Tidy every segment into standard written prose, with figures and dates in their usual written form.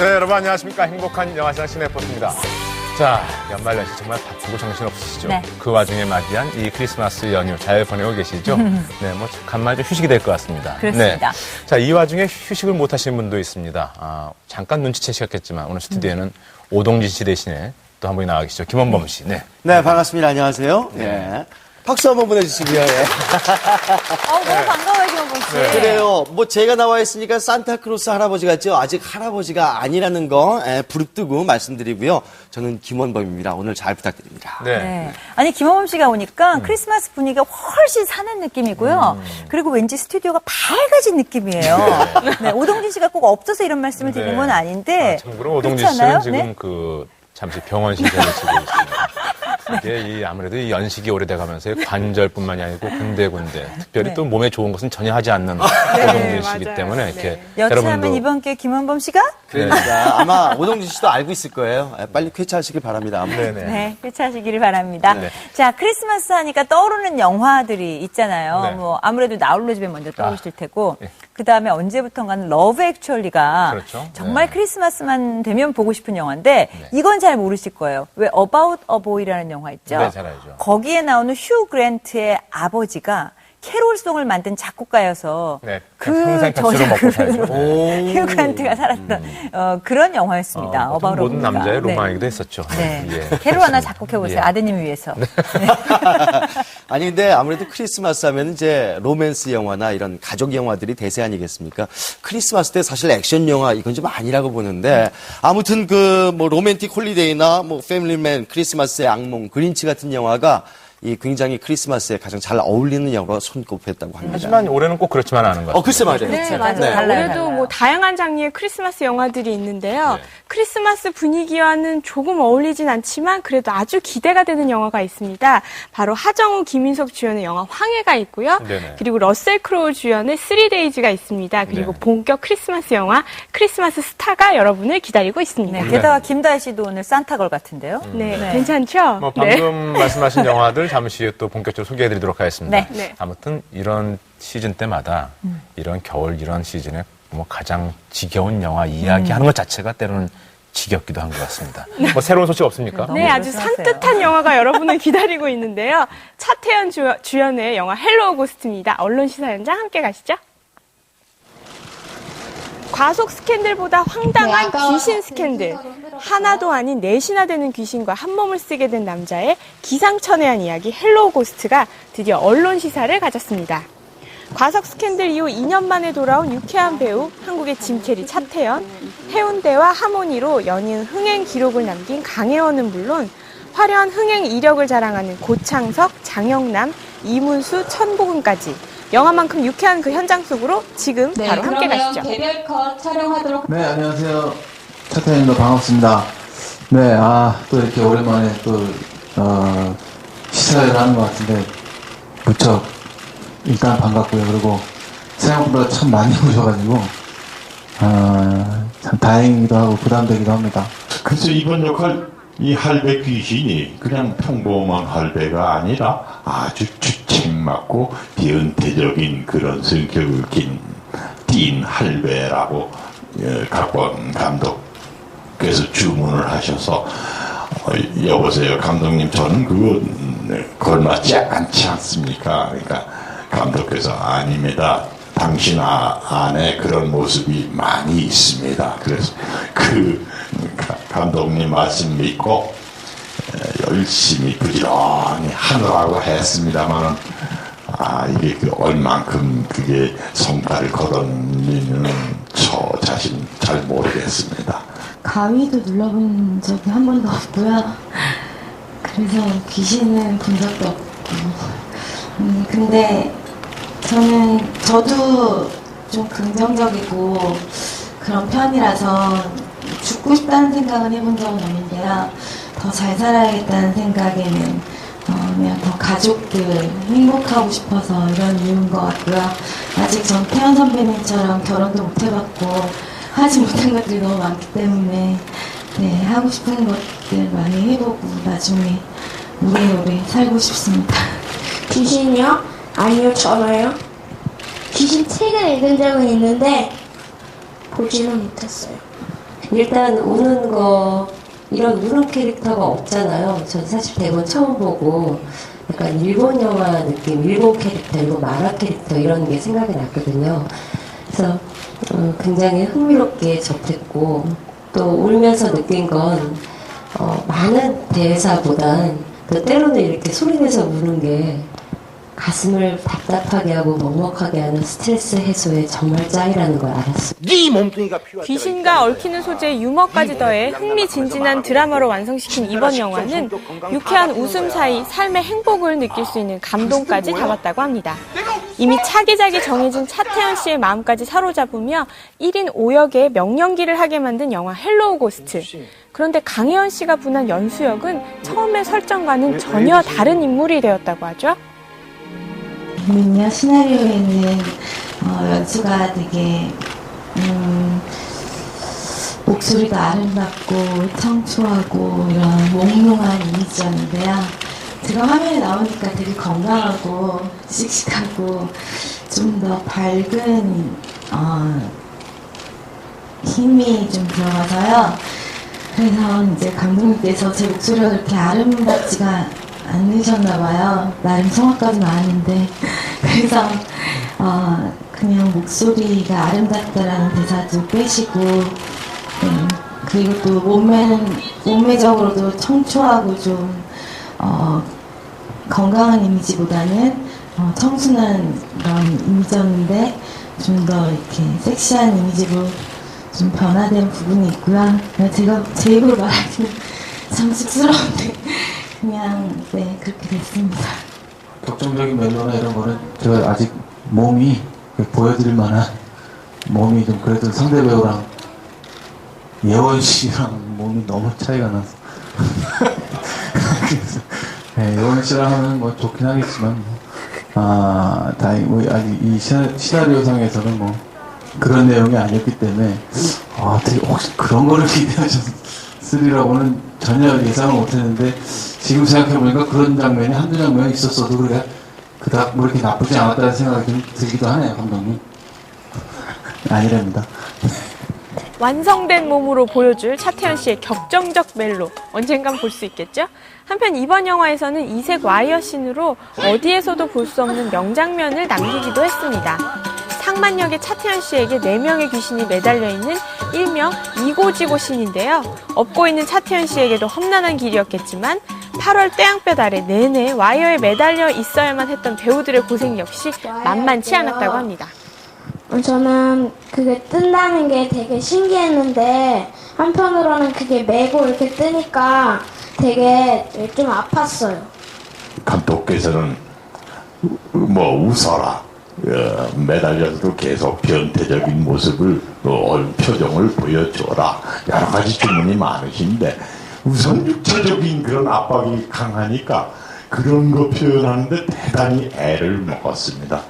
네, 여러분 안녕하십니까. 행복한 영화시장 시네포스입니다. 자, 연말연시 정말 바쁘고 정신없으시죠? 네. 그 와중에 맞이한 이 크리스마스 연휴 잘 보내고 계시죠? 네, 뭐 간만에 좀 휴식이 될 것 같습니다. 그렇습니다. 네. 자, 이 와중에 휴식을 못 하시는 분도 있습니다. 잠깐 눈치채셨겠지만 오늘 스튜디오에는 오동진 씨 대신에 또 한 분이 나와 계시죠. 김원범 씨. 네. 네, 반갑습니다. 안녕하세요. 네. 박수 한번 보내주시고요. 예. 너무 반가워요, 김원범 씨. 네. 그래요. 뭐 제가 나와 있으니까 산타크로스 할아버지 같죠? 아직 할아버지가 아니라는 거 부릅뜨고 말씀드리고요. 저는 김원범입니다. 오늘 잘 부탁드립니다. 네. 네. 아니, 김원범 씨가 오니까 크리스마스 분위기가 훨씬 사는 느낌이고요. 그리고 왠지 스튜디오가 밝아진 느낌이에요. 네, 오동진 씨가 꼭 없어서 이런 말씀을 드리는 건 아닌데. 참고로 오동진 씨는 지금 잠시 병원 신세를 지고 있습니다. 이게 아무래도 이 연식이 오래돼가면서 관절뿐만이 아니고 군데군데 특별히 또 몸에 좋은 것은 전혀 하지 않는 오동진 씨이기 때문에 이렇게 여차하면 이번 기회에 김원범 씨가 그러니까 아마 오동진 씨도 알고 있을 거예요. 빨리 쾌차하시길 바랍니다. 네, 쾌차하시기를 바랍니다. 자, 크리스마스 하니까 떠오르는 영화들이 있잖아요. 뭐 아무래도 나홀로 집에 먼저 떠오르실 테고 그 다음에 언제부턴가는 러브 액츄얼리가 정말 크리스마스만 되면 보고 싶은 영화인데 이건 잘 모르실 거예요. 왜 About a Boy라는 영화 있죠? 네, 잘 알죠. 거기에 나오는 휴 그랜트의 아버지가 캐롤송을 만든 작곡가여서 평생 백수로 먹고 살죠. 휴 그랜트가 살았던 그런 영화였습니다. 모든 남자의 로망이기도 했었죠. 네. 캐롤 하나 작곡해보세요. 아드님을 위해서. 아니 근데 아무래도 크리스마스 하면 이제 로맨스 영화나 이런 가족 영화들이 대세 아니겠습니까? 크리스마스 때 사실 액션 영화 이건 좀 아니라고 보는데 아무튼 뭐 로맨틱 홀리데이나 뭐 패밀리맨, 크리스마스의 악몽, 그린치 같은 영화가 이 굉장히 크리스마스에 가장 잘 어울리는 영화로 손꼽혔다고 합니다. 하지만 올해는 꼭 그렇지만 않은 것 같아요. 글쎄 말이에요. 네, 맞아요. 올해도 뭐 다양한 장르의 크리스마스 영화들이 있는데요. 크리스마스 분위기와는 조금 어울리진 않지만 그래도 아주 기대가 되는 영화가 있습니다. 바로 하정우, 김인석 주연의 영화 황해가 있고요. 그리고 러셀 크로우 주연의 3데이즈가 있습니다. 그리고 본격 크리스마스 영화 크리스마스 스타가 여러분을 기다리고 있습니다. 게다가 김다희 씨도 오늘 산타걸 같은데요. 괜찮죠? 뭐 방금 말씀하신 영화들 잠시 후에 또 본격적으로 소개해드리도록 하겠습니다. 아무튼 이런 시즌 때마다 이런 겨울 이런 시즌에 뭐 가장 지겨운 영화 이야기하는 것 자체가 때로는 지겹기도 한 것 같습니다. 뭐 새로운 소식 없습니까? 네, 아주 산뜻한 영화가 여러분을 기다리고 있는데요. 차태현 주연의 영화 헬로우 고스트입니다. 언론 시사 현장 함께 가시죠. 과속 스캔들보다 황당한 귀신 스캔들. 하나도 아닌 넷이나 되는 귀신과 한 몸을 쓰게 된 남자의 기상천외한 이야기 헬로우 고스트가 드디어 언론 시사를 가졌습니다. 과속 스캔들 이후 2년 만에 돌아온 유쾌한 배우, 한국의 짐캐리 차태현, 해운대와 하모니로 연이은 흥행 기록을 남긴 강혜원은 물론 화려한 흥행 이력을 자랑하는 고창석, 장영남, 이문수, 천보근까지 영화만큼 유쾌한 그 현장 속으로 지금 바로 함께 가시죠. 개별 컷 촬영하도록. 네, 안녕하세요. 차태현입니다. 반갑습니다. 네, 또 이렇게 오랜만에 시사회를 하는 것 같은데 무척 일단 반갑고요. 그리고 생각보다 참 많이 오셔가지고 참 다행이기도 하고 부담되기도 합니다. 그래서 이번 역할 이 할배 귀신이 그냥 평범한 할배가 아니라 아주 주책맞고 비은퇴적인 그런 성격을 띤 할배라고 각본 감독께서 주문을 하셔서 여보세요 감독님 저는 그거 걸맞지 않지 않습니까? 그러니까 감독께서 아닙니다. 당신 안에 그런 모습이 많이 있습니다. 그래서 감독님 말씀 믿고 열심히 부지런히 하느라고 했습니다만 이게 얼만큼 그게 성과를 거뒀는지는 저 자신 잘 모르겠습니다. 가위도 눌러본 적이 한 번도 없고요. 그래서 귀신을 본 적도 없고. 근데 저도 좀 긍정적이고 그런 편이라서 죽고 싶다는 생각은 해본 적은 없는데요. 더 잘 살아야겠다는 생각에는 그냥 더 가족들 행복하고 싶어서 이런 이유인 것 같고요. 아직 전 태연 선배님처럼 결혼도 못 해봤고 하지 못한 것들이 너무 많기 때문에 하고 싶은 것들 많이 해보고 나중에 오래오래 살고 싶습니다. 귀신이요? 아니요, 저는요. 귀신 책을 읽은 적은 있는데 보지는 못했어요. 일단 우는 거, 이런 우는 캐릭터가 없잖아요. 전 사실 대본 처음 보고 약간 일본 영화 느낌, 일본 캐릭터, 일본 만화 캐릭터 이런 게 생각이 났거든요. 그래서 굉장히 흥미롭게 접했고 또 울면서 느낀 건 많은 대사보단 때로는 이렇게 소리내서 우는 게 가슴을 답답하게 하고 먹먹하게 하는 스트레스 해소에 정말 짱이라는 걸 알았어요. 귀신과 얽히는 소재의 유머까지 더해 흥미진진한 드라마로 완성시킨 이번 영화는 유쾌한 웃음 사이 삶의 행복을 느낄 수 있는 감동까지 담았다고 합니다. 이미 차기작이 정해진 차태현 씨의 마음까지 사로잡으며 1인 5역의 명연기를 하게 만든 영화 헬로우 고스트. 그런데 강혜원 씨가 분한 연수역은 처음의 설정과는 전혀 다른 인물이 되었다고 하죠. 시나리오에는 연수가 되게 목소리가 아름답고 청초하고 이런 몽롱한 이미지였는데요. 제가 화면에 나오니까 되게 건강하고 씩씩하고 좀 더 밝은 힘이 좀 들어가서요. 그래서 이제 감독님께서 제 목소리가 그렇게 아름답지가 않으셨나봐요. 나름 성악까지 나왔는데. 그래서 그냥 목소리가 아름답다라는 대사도 빼시고, 그리고 또 몸매적으로도 청초하고 좀 건강한 이미지보다는 청순한 그런 이미지였는데 좀 더 이렇게 섹시한 이미지로 좀 변화된 부분이 있고요. 제가 제 입으로 말하기는 참 쑥스러운데 그냥 그렇게 됐습니다. 격정적인 멜로나 이런 거는 제가 아직 몸이 보여드릴 만한 몸이 좀 그래도 상대 배우랑 예원 씨랑 몸이 너무 차이가 나서 그래서 예원 씨랑 하면 뭐 좋긴 하겠지만 다행히 아직 이 시나리오상에서는 뭐 그런 내용이 아니었기 때문에 되게 혹시 그런 거를 기대하셨으리라고는 전혀 예상을 못했는데 지금 생각해보니까 그런 장면이 한두 장면이 있었어도 그래 그닥 뭐 이렇게 나쁘지 않았다는 생각이 좀 들기도 하네요, 감독님. 아니랍니다. 완성된 몸으로 보여줄 차태현 씨의 격정적 멜로 언젠간 볼 수 있겠죠? 한편 이번 영화에서는 이색 와이어 씬으로 어디에서도 볼 수 없는 명장면을 남기기도 했습니다. 상만역의 차태현 씨에게 4명의 귀신이 매달려 있는 일명 이고지고 씬인데요. 업고 있는 차태현 씨에게도 험난한 길이었겠지만 8월 떼양볕 아래 내내 와이어에 매달려 있어야만 했던 배우들의 고생 역시 만만치 않았다고 합니다. 저는 그게 뜬다는 게 되게 신기했는데 한편으로는 그게 매고 이렇게 뜨니까 되게 좀 아팠어요. 감독께서는 뭐 웃어라, 매달려도 계속 변태적인 모습을 표정을 보여줘라, 여러 가지 주문이 많으신데 우선 육체적인 그런 압박이 강하니까 그런 거 표현하는데 대단히 애를 먹었습니다.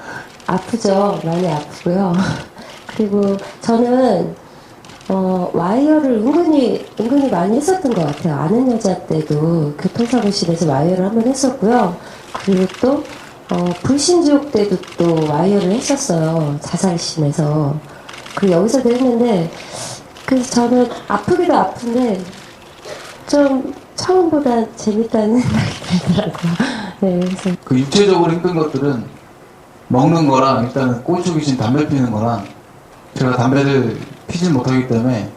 아프죠. 많이 아프고요. 그리고 저는 와이어를 은근히 많이 했었던 것 같아요. 아는 여자 때도 교통사고실에서 와이어를 한번 했었고요. 그리고 또 불신지옥 때도 또 와이어를 했었어요. 자살신에서. 그리고 여기서도 했는데 그래서 저는 아프기도 아픈데 좀 처음보다 재밌다는 생각이 들더라고요. 네, 그래서 그 육체적으로 힘든 것들은 먹는 거랑 일단은 꼴초 귀신 담배 피는 거랑 제가 담배를 피질 못하기 때문에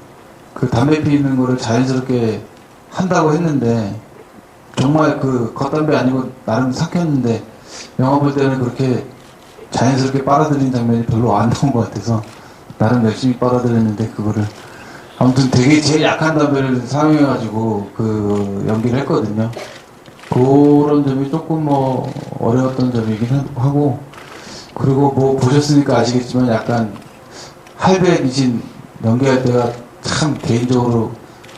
그 담배 피는 거를 자연스럽게 한다고 했는데 정말 그 겉담배 아니고 나름 삭혔는데 영화 볼 때는 그렇게 자연스럽게 빨아들이는 장면이 별로 안 나온 것 같아서 나름 열심히 빨아들였는데 그거를 아무튼 되게 제일 약한 담배를 사용해가지고 그 연기를 했거든요. 그런 점이 조금 뭐 어려웠던 점이긴 하고 그리고 뭐 보셨으니까 아시겠지만 약간 할배 귀신 연기할 때가 참 개인적으로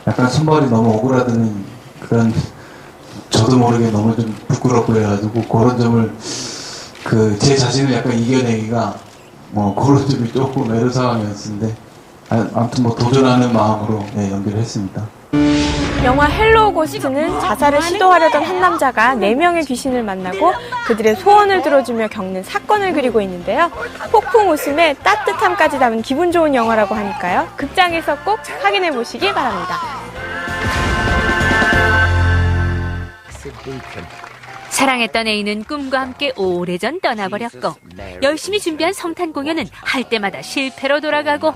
약간 손발이 너무 오그라드는 그런 저도 모르게 너무 좀 부끄럽고 해가지고 그런 점을 제 자신을 약간 이겨내기가 뭐 그런 점이 조금 애로사항이었는데 아무튼 뭐 도전하는 마음으로 연기를 했습니다. 영화 헬로우 고스트는 자살을 시도하려던 한 남자가 4명의 귀신을 만나고 그들의 소원을 들어주며 겪는 사건을 그리고 있는데요. 폭풍 웃음에 따뜻함까지 담은 기분 좋은 영화라고 하니까요. 극장에서 꼭 확인해 보시기 바랍니다. 사랑했던 애인은 꿈과 함께 오래전 떠나버렸고 열심히 준비한 성탄 공연은 할 때마다 실패로 돌아가고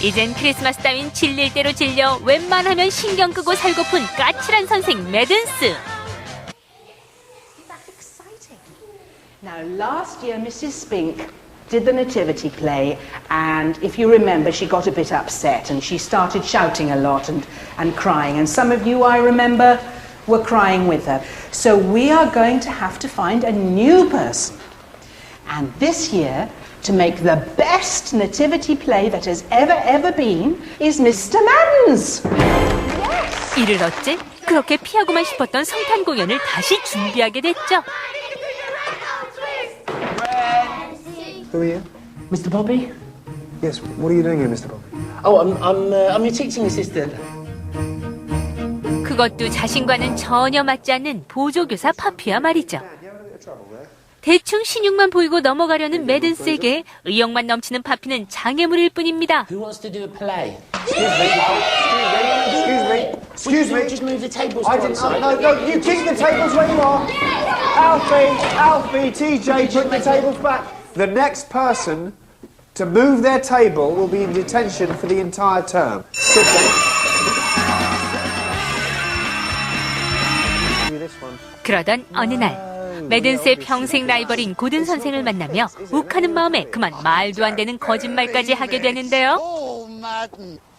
이젠 크리스마스 따윈 질릴 대로 질려 웬만하면 신경 끄고 살고픈 까칠한 선생 매든스. Now, last year, Mrs. Spink did the nativity play, and if you remember, she got a bit upset and she started shouting a lot and crying. And some of you, I remember, were crying with her. So we are going to have to find a new person. And this year, to make the best nativity play that has ever been, is Mr. Maddens. Yes. 이를 어째 그렇게 피하고만 싶었던 성탄 공연을 다시 준비하게 됐죠. Who are you? Mr. Bobby? Yes, what are you doing here, Mr. Bobby? Oh, I'm your teaching assistant. 그것도 자신과는 전혀 맞지 않는 보조교사 파피야 말이죠. 대충 신용만 보이고 넘어가려는 매든스에게 의욕만 넘치는 파피는 장애물일 뿐입니다. Who wants to do a play? Excuse me. Just move the tables I to one didn't. side. No, you keep the tables where you are. Alfie, TJ, put the tables back. The next person to move their table will be in detention for the entire term. Sit down. 그러던 어느 날 매든스의 평생 라이벌인 고든 선생을 만나며 욱하는 마음에 그만 말도 안 되는 거짓말까지 하게 되는데요.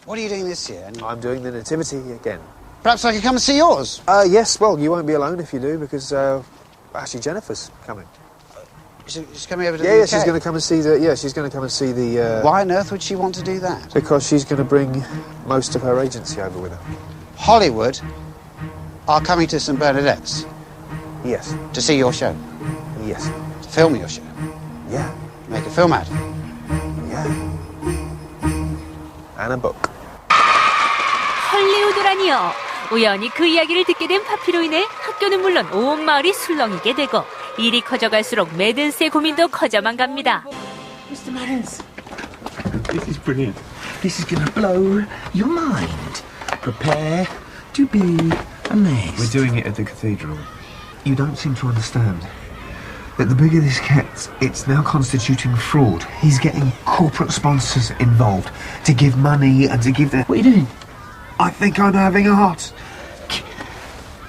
What are you doing this year? I'm doing the nativity again. Perhaps I could come and see yours. Yes, well, you won't be alone if you do, because actually Jennifer's coming. She's coming over to Yeah, the UK? she's going to come and see the. Yeah, she's going to come and see the. Why on earth would she want to do that? Because she's going to bring most of her agency over with her. Hollywood are coming to St Bernadette's Yes. to see your show, Yes. to film your show, Yeah. make a film out of it. Yeah. And a book. 헐리우드라니요. 우연히 그 이야기를 듣게 된 파피로 인해 학교는 물론 온 마을이 술렁이게 되고 일이 커져갈수록 매든스의 고민도 커져만 갑니다. Mr. Maddens. This is brilliant. This is going to blow your mind. Prepare to be amazed. We're doing it at the cathedral. You don't seem to understand that the bigger this gets, it's now constituting fraud. He's getting corporate sponsors involved to give money and to give their... What are you doing? I think I'm having a heart.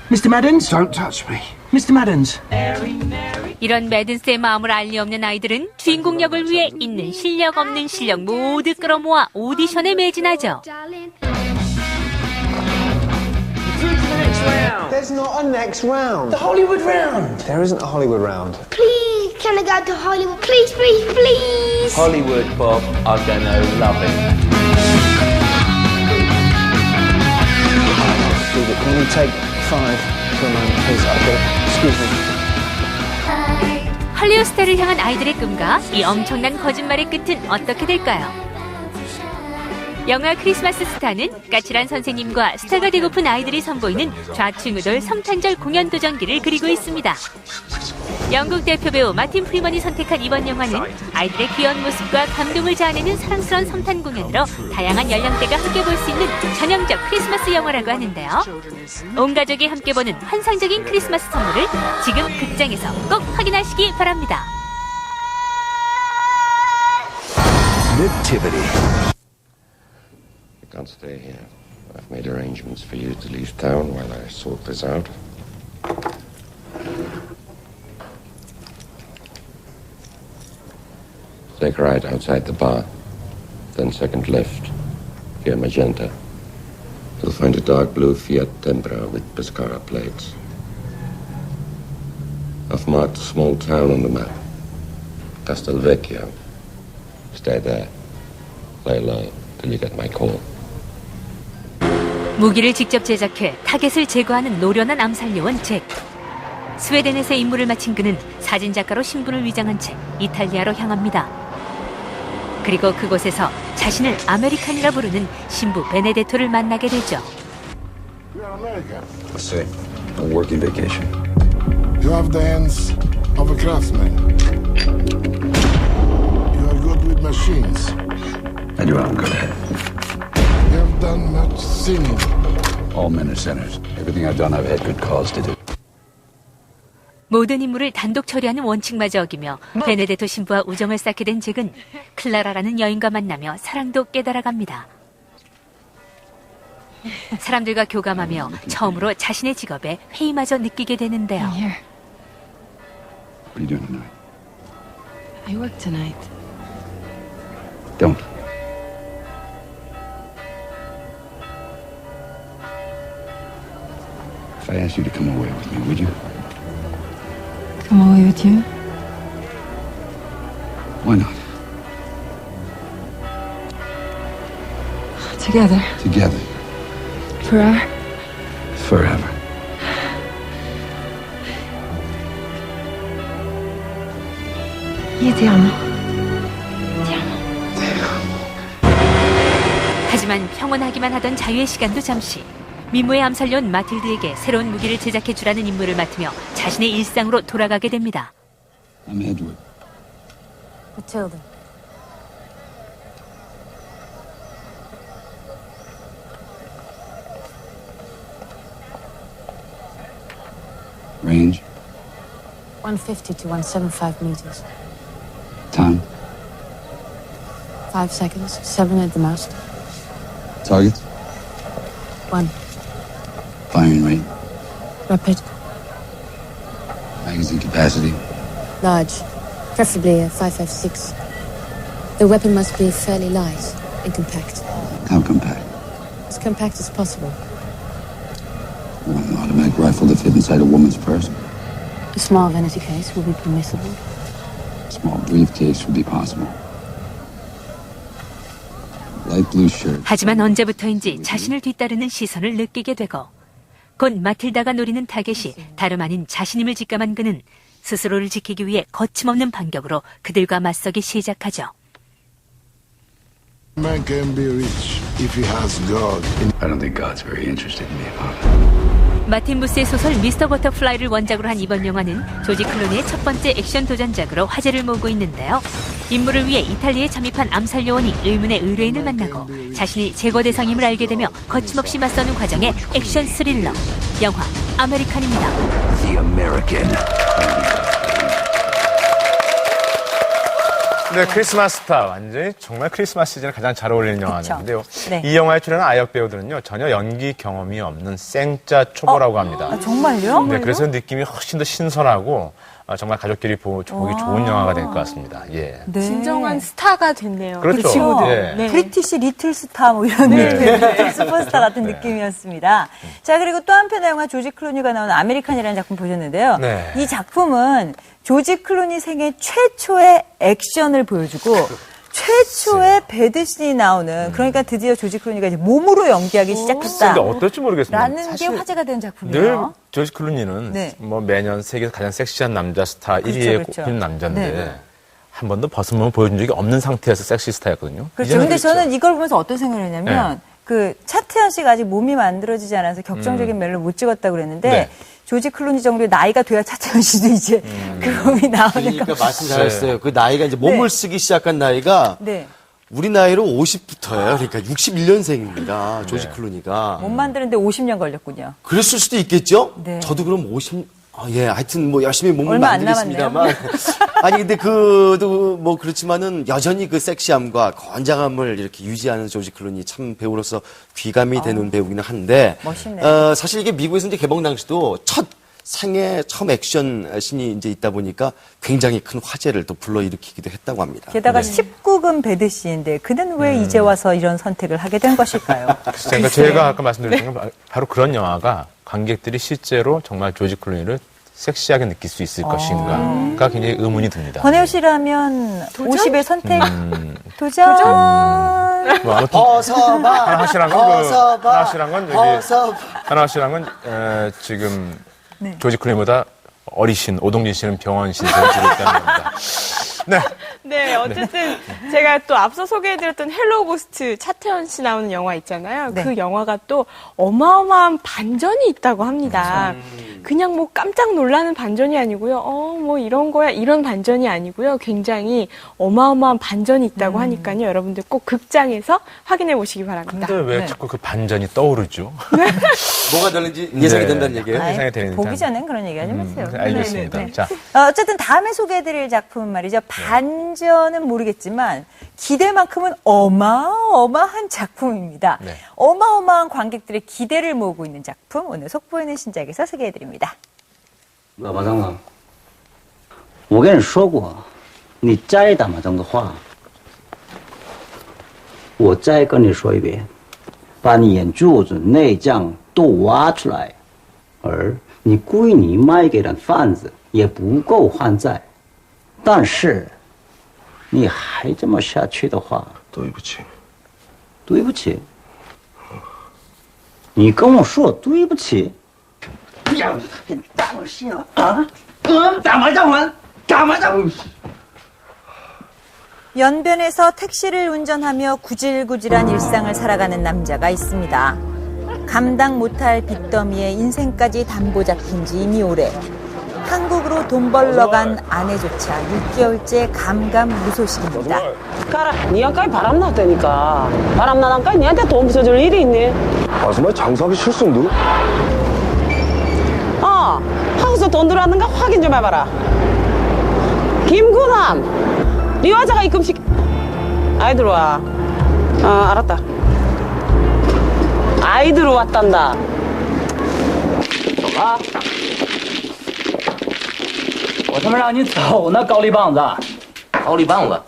Mr. Maddens? Don't touch me. Mr. Maddens. 이런 매든스의 마음을 알 리 없는 아이들은 주인공 역을 위해 있는 실력 없는 실력 모두 끌어모아 오디션에 매진하죠. There's not a next round. The Hollywood round. There isn't a Hollywood round. Please, can I go to Hollywood? Please, please, please. Hollywood, Bob, are gonna love it. Can you take 5 for a moment, please? Excuse me. 헐리우드 스타를 향한 아이들의 꿈과 이 엄청난 거짓말의 끝은 어떻게 될까요? 영화 크리스마스 스타는 까칠한 선생님과 스타가 되고픈 아이들이 선보이는 좌충우돌 성탄절 공연 도전기를 그리고 있습니다. 영국 대표 배우 마틴 프리먼이 선택한 이번 영화는 아이들의 귀여운 모습과 감동을 자아내는 사랑스러운 성탄 공연으로 다양한 연령대가 함께 볼 수 있는 전형적 크리스마스 영화라고 하는데요. 온 가족이 함께 보는 환상적인 크리스마스 선물을 지금 극장에서 꼭 확인하시기 바랍니다. Nativity. Can't stay here. I've made arrangements for you to leave town while I sort this out. Take a right outside the bar, then second left, via Magenta. You'll find a dark blue Fiat Tempra with Pescara plates. I've marked a small town on the map, Castelvecchio. Stay there. Lay low till you get my call. 무기를 직접 제작해 타겟을 제거하는 노련한 암살 요원 잭. 스웨덴에서 임무를 마친 그는 사진작가로 신분을 위장한 채 이탈리아로 향합니다. 그리고 그곳에서 자신을 아메리칸이라 부르는 신부 베네데토를 만나게 되죠. Let's see. A working vacation. You have the hands of a craftsman. You are good with machines. I do have a good head. You have done much sinning. All men are sinners. Everything I've done, I've had good cause to do. 모든 인물을 단독 처리하는 원칙마저 어기며 베네데토 신부와 우정을 쌓게 된 잭은 클라라라는 여인과 만나며 사랑도 깨달아갑니다. 사람들과 교감하며 처음으로 자신의 직업에 회의마저 느끼게 되는데요. What are you doing tonight? I work tonight. Don't. If I asked you to come away with me, would you? Come away with you? Why not? Together. Together. Forever. Forever. Io ti amo. 하지만 평온하기만 하던 자유의 시간도 잠시. 미모의 암살녀 마틸드에게 새로운 무기를 제작해주라는 임무를 맡으며 자신의 일상으로 돌아가게 됩니다. I'm Edward. Matilda. Range. 150 to 175 meters. Time. 5 seconds. 7 at the most. Targets. 1. Firing rate. Rapid. Magazine capacity. Large. Preferably a 5.56. The weapon must be fairly light and compact. How compact? As compact as possible. You want an automatic rifle to fit inside a woman's purse? A small vanity case will be permissible. A small briefcase would be possible. Light blue shirt. 하지만 언제부터인지 자신을 뒤따르는 시선을 느끼게 되고 곧 마틸다가 노리는 타겟이 다름 아닌 자신임을 직감한 그는 스스로를 지키기 위해 거침없는 반격으로 그들과 맞서기 시작하죠. Man can be rich if he has God. I don't think God's very interested in me, Pop. 마틴 부스의 소설 미스터 버터플라이를 원작으로 한 이번 영화는 조지 클루니의 첫 번째 액션 도전작으로 화제를 모으고 있는데요. 임무를 위해 이탈리아에 잠입한 암살 요원이 의문의 의뢰인을 만나고 자신이 제거 대상임을 알게 되며 거침없이 맞서는 과정의 액션 스릴러 영화 아메리칸입니다. The American. 네, 크리스마스 스타. 완전히 정말 크리스마스 시즌에 가장 잘 어울리는 영화인데요. 네. 이 영화에 출연한 아역 배우들은요, 전혀 연기 경험이 없는 생짜 초보라고 합니다. 아, 정말요? 네, 그래서 느낌이 훨씬 더 신선하고 정말 가족끼리 보기 좋은 영화가 될 것 같습니다. 예. 네. 진정한 스타가 됐네요. 그렇죠. 그 친구들. 예. 네. 브리티시 리틀 스타 뭐 이런 느낌, 슈퍼스타 같은 느낌이었습니다. 자, 그리고 또 한편의 영화 조지 클루니가 나오는 아메리칸이라는 작품 보셨는데요. 네. 이 작품은 조지 클루니 생애 최초의 액션을 보여주고 최초의 배드신이 나오는 그러니까 드디어 조지 클루니가 이제 몸으로 연기하기 시작했다. 근데 어떨지 모르겠습니다. 라는 게 화제가 된 늘 작품이에요. 조지 클루니는 네. 뭐 매년 세계에서 가장 섹시한 남자 스타 그렇죠, 1위에 그렇죠. 꼽힌 남자인데 네. 한 번도 벗은몸을 보여준 적이 없는 상태에서 섹시 스타였거든요. 그렇죠. 근데 저는 이걸 보면서 어떤 생각을 했냐면 그 차태현 씨가 아직 몸이 만들어지지 않아서 격정적인 멜로 못 찍었다고 그랬는데 네. 조지 클루니 정도의 나이가 돼야 차태현 씨도 이제 그 몸이 나오는 그러니까 거. 말씀 잘했어요. 그 나이가 이제 몸을 쓰기 시작한 나이가 네. 우리 나이로 50부터예요. 그러니까 61년생입니다. 조지 클루니가. 몸 만드는데 50년 걸렸군요. 그랬을 수도 있겠죠? 네. 저도 그럼 ha여튼 뭐 열심히 몸을 얼마 안 만들겠습니다만. 아니, 근데 그도 뭐 그렇지만은 여전히 그 섹시함과 건장함을 이렇게 유지하는 조지 클루니 참 배우로서 귀감이 되는 배우기는 한데. 멋있네. 사실 이게 미국에서 이제 개봉 당시도 생애 처음 액션 씬이 이제 있다 보니까 굉장히 큰 화제를 또 불러일으키기도 했다고 합니다. 게다가 19금 배드씨인데 그는 왜 이제 와서 이런 선택을 하게 된 것일까요? 그러니까 제가 아까 말씀드렸던 건 바로 그런 영화가 관객들이 실제로 정말 조지 클루니를 섹시하게 느낄 수 있을 것인가가 굉장히 의문이 듭니다. 권혜우 씨라면 50의 선택 도전. 뭐 아무튼 하나 확실한 건 지금 조지 클루니보다 어리신 오동진 씨는 병원 신세를 지고 있다는 겁니다. 네. 네, 어쨌든 제가 또 앞서 소개해드렸던 헬로우 고스트 차태현 씨 나오는 영화 있잖아요. 네. 그 영화가 또 어마어마한 반전이 있다고 합니다. 그냥 뭐 깜짝 놀라는 반전이 아니고요. 뭐 이런 거야 이런 반전이 아니고요. 굉장히 어마어마한 반전이 있다고 하니까요. 여러분들 꼭 극장에서 확인해 보시기 바랍니다. 근데 왜 자꾸 그 반전이 떠오르죠? 뭐가 다른지 예상이 된다는 얘기예요? 예상이 되는 보기 전엔 그런 얘기 하지 마세요. 알겠습니다. 네. 자, 어쨌든 다음에 소개해드릴 작품은 말이죠. 반전은 모르겠지만 기대만큼은 어마어마한 작품입니다. 네. 어마어마한 관객들의 기대를 모으고 있는 작품 오늘 속보이는 신작에서 소개해드립니다. 老麻将啊，我跟你说过，你再打麻将的话，我再跟你说一遍，把你眼珠子、内脏都挖出来，而你归你卖给人贩子也不够还债，但是你还这么下去的话，对不起，对不起，你跟我说对不起。 呀，你当心啊！啊，打麻将玩，打麻将。 연변에서 택시를 운전하며 구질구질한 일상을 살아가는 남자가 있습니다. 감당 못할 빚더미에 인생까지 담보 잡힌 지 이미 오래. 한국으로 돈 벌러 간 아내조차 6개월째 감감무소식입니다. 가라, 니한까지 바람 났다니까. 바람 나난까지 니한테 돈 부숴줄 일이 있니? 아, 정말 장사하기 싫습니다. 하우스 돈 들어왔는가 확인 좀 해봐라. 김구남, 네 여자가 입금식. 아이 들어와. 알았다. 아이 들어왔단다.走吧。我他妈让你走呢，高丽棒子！高丽棒子，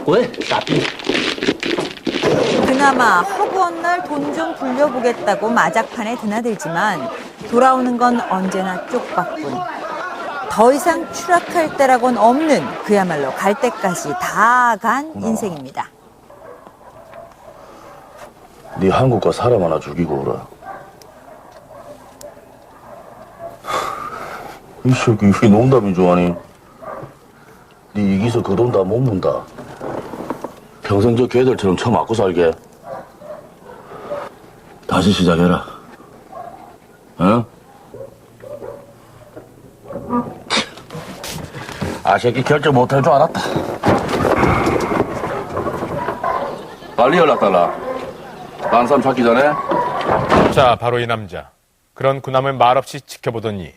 滚，傻逼！ 그나마 허구한 날 돈 좀 불려보겠다고 마작판에 드나들지만 돌아오는 건 언제나 쪽박뿐. 더 이상 추락할 때라곤 없는 그야말로 갈 때까지 다 간 인생입니다. 네 한국과 사람 하나 죽이고 오라. 이 새끼 왜 농담이 좋아하니? 네 이기서 그 돈 다 못 문다. 평생 저 개들처럼 처맞고 살게. 다시 시작해라. 어? 아, 새끼 결정 못할 줄 알았다. 빨리 연락 달라. 다른 사람 찾기 전에. 자, 바로 이 남자. 그런 군함을 말없이 지켜보더니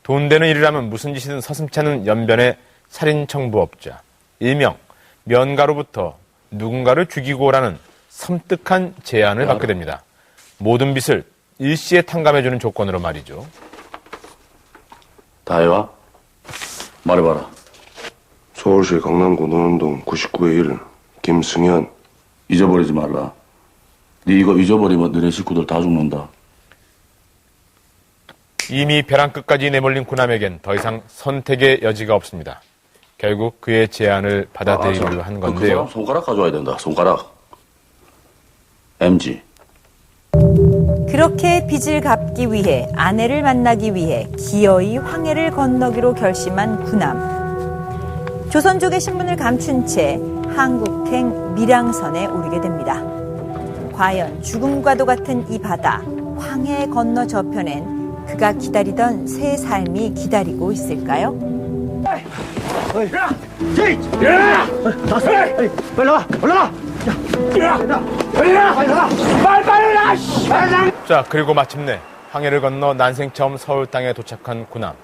돈 되는 일이라면 무슨 짓이든 서슴지 않은 연변의 살인청부업자. 일명 면가로부터 누군가를 죽이고 오라는 섬뜩한 제안을 받게 됩니다. 모든 빚을 일시에 탕감해주는 조건으로 말이죠. 다혜와 말해봐라. 서울시 강남구 논현동 99의 1 김승현. 잊어버리지 말라. 네 이거 잊어버리면 너네 식구들 다 죽는다. 이미 벼랑 끝까지 내몰린 군함에겐 더 이상 선택의 여지가 없습니다. 결국 그의 제안을 받아들이기로 한 건데요. 그 손가락 가져와야 된다. 손가락. MG. 그렇게 빚을 갚기 위해 아내를 만나기 위해 기어이 황해를 건너기로 결심한 군함. 조선족의 신분을 감춘 채 한국행 밀양선에 오르게 됩니다. 과연 죽음과도 같은 이 바다 황해 건너 저편엔 그가 기다리던 새 삶이 기다리고 있을까요? 자, 그리고 마침내 황해를 건너 난생 처음 서울 땅에 도착한 군함.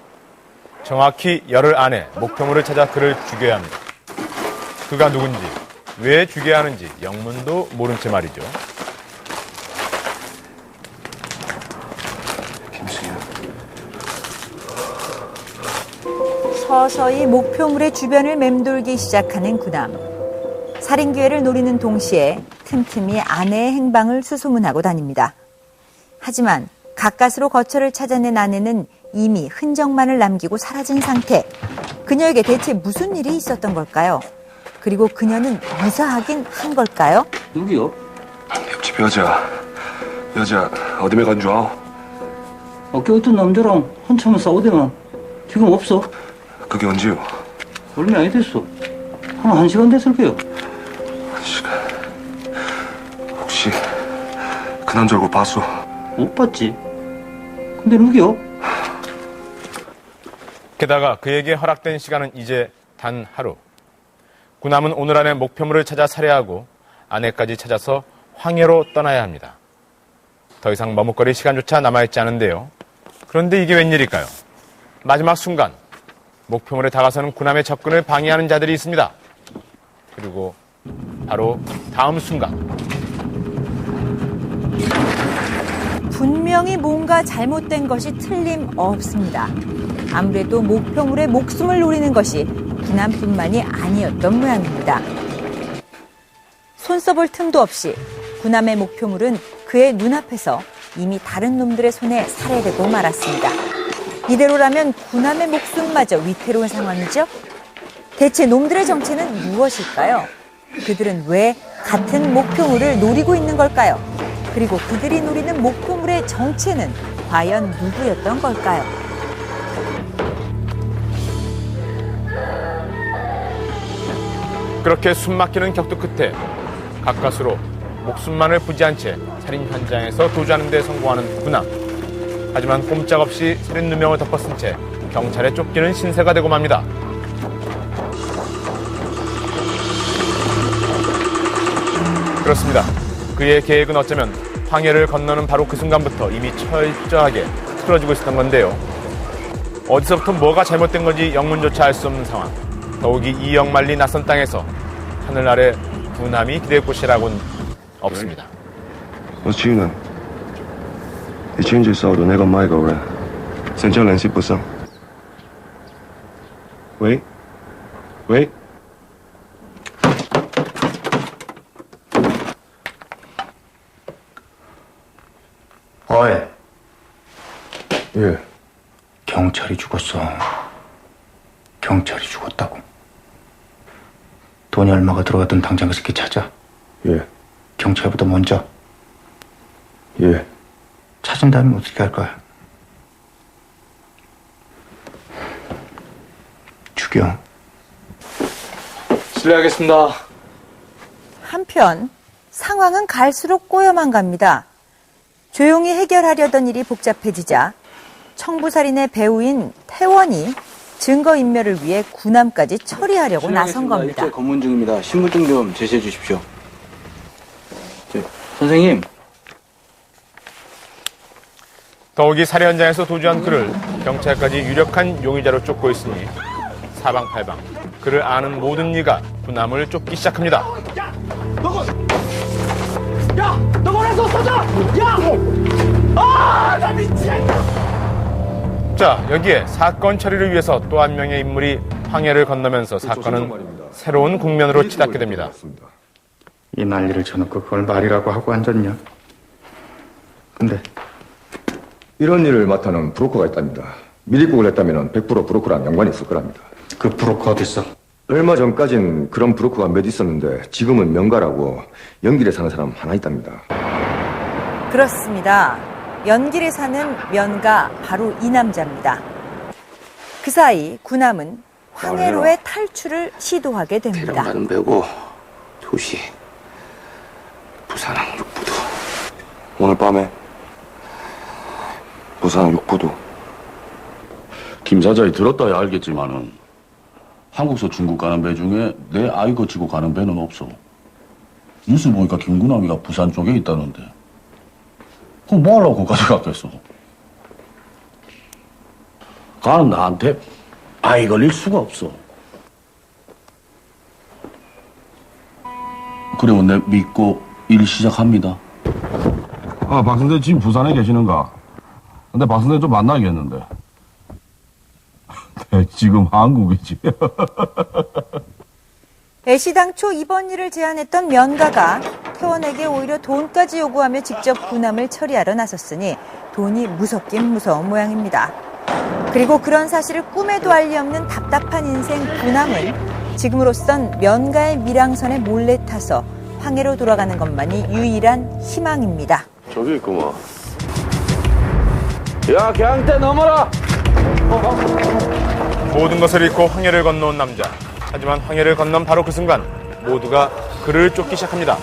정확히 열흘 안에 목표물을 찾아 그를 죽여야 합니다. 그가 누군지, 왜 죽여야 하는지 영문도 모른 채 말이죠. 서서히 목표물의 주변을 맴돌기 시작하는 군함. 살인 기회를 노리는 동시에 틈틈이 아내의 행방을 수소문하고 다닙니다. 하지만 가까스로 거처를 찾아낸 아내는 이미 흔적만을 남기고 사라진 상태. 그녀에게 대체 무슨 일이 있었던 걸까요? 그리고 그녀는 무사하긴 한 걸까요? 누구요? 옆집 여자 어디에 간 줄 알아? 어깨 어떤 남자랑 한참을 싸우더만 지금 없어. 그게 언제요? 얼마 안 됐어. 한 1시간 됐을 거요. 1시간. 혹시 그 남자 얼굴 봤어? 못 봤지. 근데 누구요? 게다가 그에게 허락된 시간은 이제 단 하루. 군함은 오늘 안에 목표물을 찾아 살해하고 아내까지 찾아서 황해로 떠나야 합니다. 더 이상 머뭇거릴 시간조차 남아있지 않은데요. 그런데 이게 웬일일까요? 마지막 순간 목표물에 다가서는 군함의 접근을 방해하는 자들이 있습니다. 그리고 바로 다음 순간 분명히 뭔가 잘못된 것이 틀림없습니다. 아무래도 목표물의 목숨을 노리는 것이 군함뿐만이 아니었던 모양입니다. 손 써볼 틈도 없이 군함의 목표물은 그의 눈앞에서 이미 다른 놈들의 손에 살해되고 말았습니다. 이대로라면 군함의 목숨마저 위태로운 상황이죠? 대체 놈들의 정체는 무엇일까요? 그들은 왜 같은 목표물을 노리고 있는 걸까요? 그리고 그들이 노리는 목표물의 정체는 과연 누구였던 걸까요? 그렇게 숨막히는 격투 끝에 가까스로 목숨만을 부지한 채 살인 현장에서 도주하는 데 성공하는 군함. 하지만 꼼짝없이 살인 누명을 덮어쓴 채 경찰에 쫓기는 신세가 되고 맙니다. 그렇습니다. 그의 계획은 어쩌면 황해를 건너는 바로 그 순간부터 이미 철저하게 틀어지고 있었던 건데요. 어디서부터 뭐가 잘못된 건지 영문조차 알 수 없는 상황. 더욱이 이 역말리 낯선 땅에서 하늘 아래 군함이 기댈 곳이라고는 없습니다. 我是军人，你亲自受到那个美國人，想將聯繫不上。喂，喂。 어이. 예. 경찰이 죽었어. 경찰이 죽었다고. 돈이 얼마가 들어갔든 당장 그 새끼 찾아. 예. 경찰보다 먼저. 예. 찾은 다음에 어떻게 할 거야? 죽여. 실례하겠습니다. 한편 상황은 갈수록 꼬여만 갑니다. 조용히 해결하려던 일이 복잡해지자 청부살인의 배우인 태원이 증거인멸을 위해 군함까지 처리하려고 나선 겁니다. 일제 검문 중입니다. 신분증 좀 제시해 주십시오. 선생님. 더욱이 살해 현장에서 도주한 그를 경찰까지 유력한 용의자로 쫓고 있으니 사방팔방 그를 아는 모든 이가 군함을 쫓기 시작합니다. 야! 너 뭐라서 쏘자! 야! 아! 나 미치겠다! 자, 여기에 사건 처리를 위해서 또 한 명의 인물이 황해를 건너면서 사건은 새로운 국면으로 치닫게 됩니다. 이 난리를 쳐놓고 그걸 말이라고 하고 앉았냐? 근데 이런 일을 맡아는 브로커가 있답니다. 미리국을 했다면 100% 브로커랑 연관이 있을 거랍니다. 그 브로커 어디 있어? 얼마 전까진 그런 브로커가 몇 있었는데 지금은 명가라고 연길에 사는 사람 하나 있답니다. 그렇습니다. 연길에 사는 명가 바로 이 남자입니다. 그 사이 군함은 황해로의 탈출을 시도하게 됩니다. 태릉가는 배고 2시 부산항 6부도 오늘 밤에 부산항 6부도 김 사장이 들었다야 알겠지만은 한국서 중국 가는 배 중에 내 아이 거치고 가는 배는 없어. 뉴스 보니까 김구남이가 부산 쪽에 있다는데. 그럼 뭐 하려고 거기까지 갔겠어? 가는 나한테 아이 걸릴 수가 없어. 그리고 내 믿고 일 시작합니다. 아, 박 선생 지금 부산에 계시는가? 근데 박 선생 좀 만나야겠는데. 지금 한국이지. 애시당초 이번 일을 제안했던 면가가 태원에게 오히려 돈까지 요구하며 직접 군함을 처리하러 나섰으니 돈이 무섭긴 무서운 모양입니다. 그리고 그런 사실을 꿈에도 알 리 없는 답답한 인생 군함은 지금으로선 면가의 밀항선에 몰래 타서 황해로 돌아가는 것만이 유일한 희망입니다. 저기 있구만. 야, 경대 넘어라! 모든 것을 잃고 황해를 건너온 남자. 하지만 황해를 건넌 바로 그 순간 모두가 그를 쫓기 시작합니다.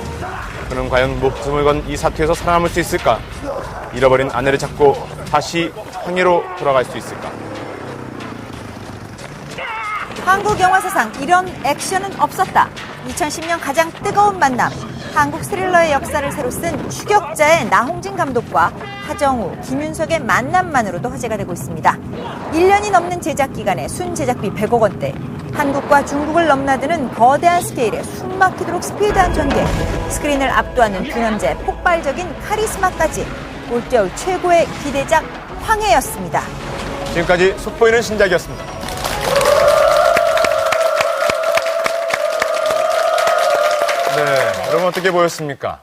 그는 과연 목숨을 건 이 사투에서 살아남을 수 있을까? 잃어버린 아내를 찾고 다시 황해로 돌아갈 수 있을까? 한국 영화 사상 이런 액션은 없었다. 2010년 가장 뜨거운 만남. 한국 스릴러의 역사를 새로 쓴 추격자의 나홍진 감독과 하정우, 김윤석의 만남만으로도 화제가 되고 있습니다. 1년이 넘는 제작 기간에 순 제작비 100억 원대. 한국과 중국을 넘나드는 거대한 스케일에 숨막히도록 스피드한 전개. 스크린을 압도하는 두 남자의 폭발적인 카리스마까지 올겨울 최고의 기대작 황해였습니다. 지금까지 속보이는 신작이었습니다. 네, 여러분 어떻게 보였습니까?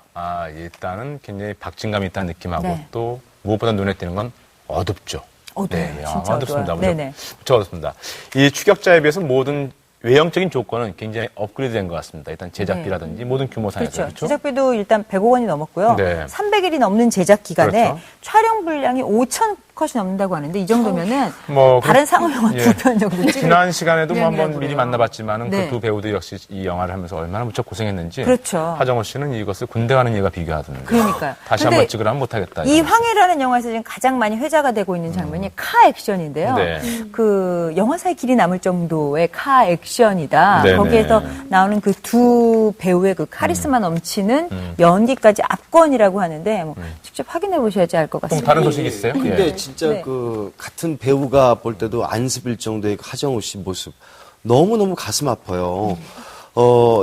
일단은 굉장히 박진감이 있다는 느낌하고 또 무엇보다 눈에 띄는 건 어둡죠. 네, 진짜 어둡습니다. 네네. 무척 어둡습니다. 이 추격자에 비해서 모든 외형적인 조건은 굉장히 업그레이드된 것 같습니다. 일단 제작비라든지 모든 규모상에서. 그렇죠. 제작비도 일단 100억 원이 넘었고요. 네. 300일이 넘는 제작 기간에 그렇죠. 촬영 분량이 5천 컷이 넘는다고 하는데 이 정도면은 뭐 다른 상업 영화 2편 정도 찍을 지난 시간에도 한번 미리 만나봤지만은 네. 그 두 배우들 역시 이 영화를 하면서 얼마나 무척 고생했는지. 그렇죠. 하정우 씨는 이것을 군대 가는 얘가 비교하던데. 그러니까요. 다시 한번 찍으라면 못하겠다. 이 황해라는 영화에서 지금 가장 많이 회자가 되고 있는 장면이 카 액션인데요. 네. 그 영화사에 길이 남을 정도의 카 액션이다. 네네. 거기에서 나오는 그 두 배우의 그 카리스마 넘치는 연기까지 압권이라고 하는데 뭐 직접 확인해 보셔야지 알 것 같습니다. 다른 소식이 있어요? 근데 진짜 그 같은 배우가 볼 때도 안습일 정도의 그 하정우 씨 모습 너무너무 가슴 아파요.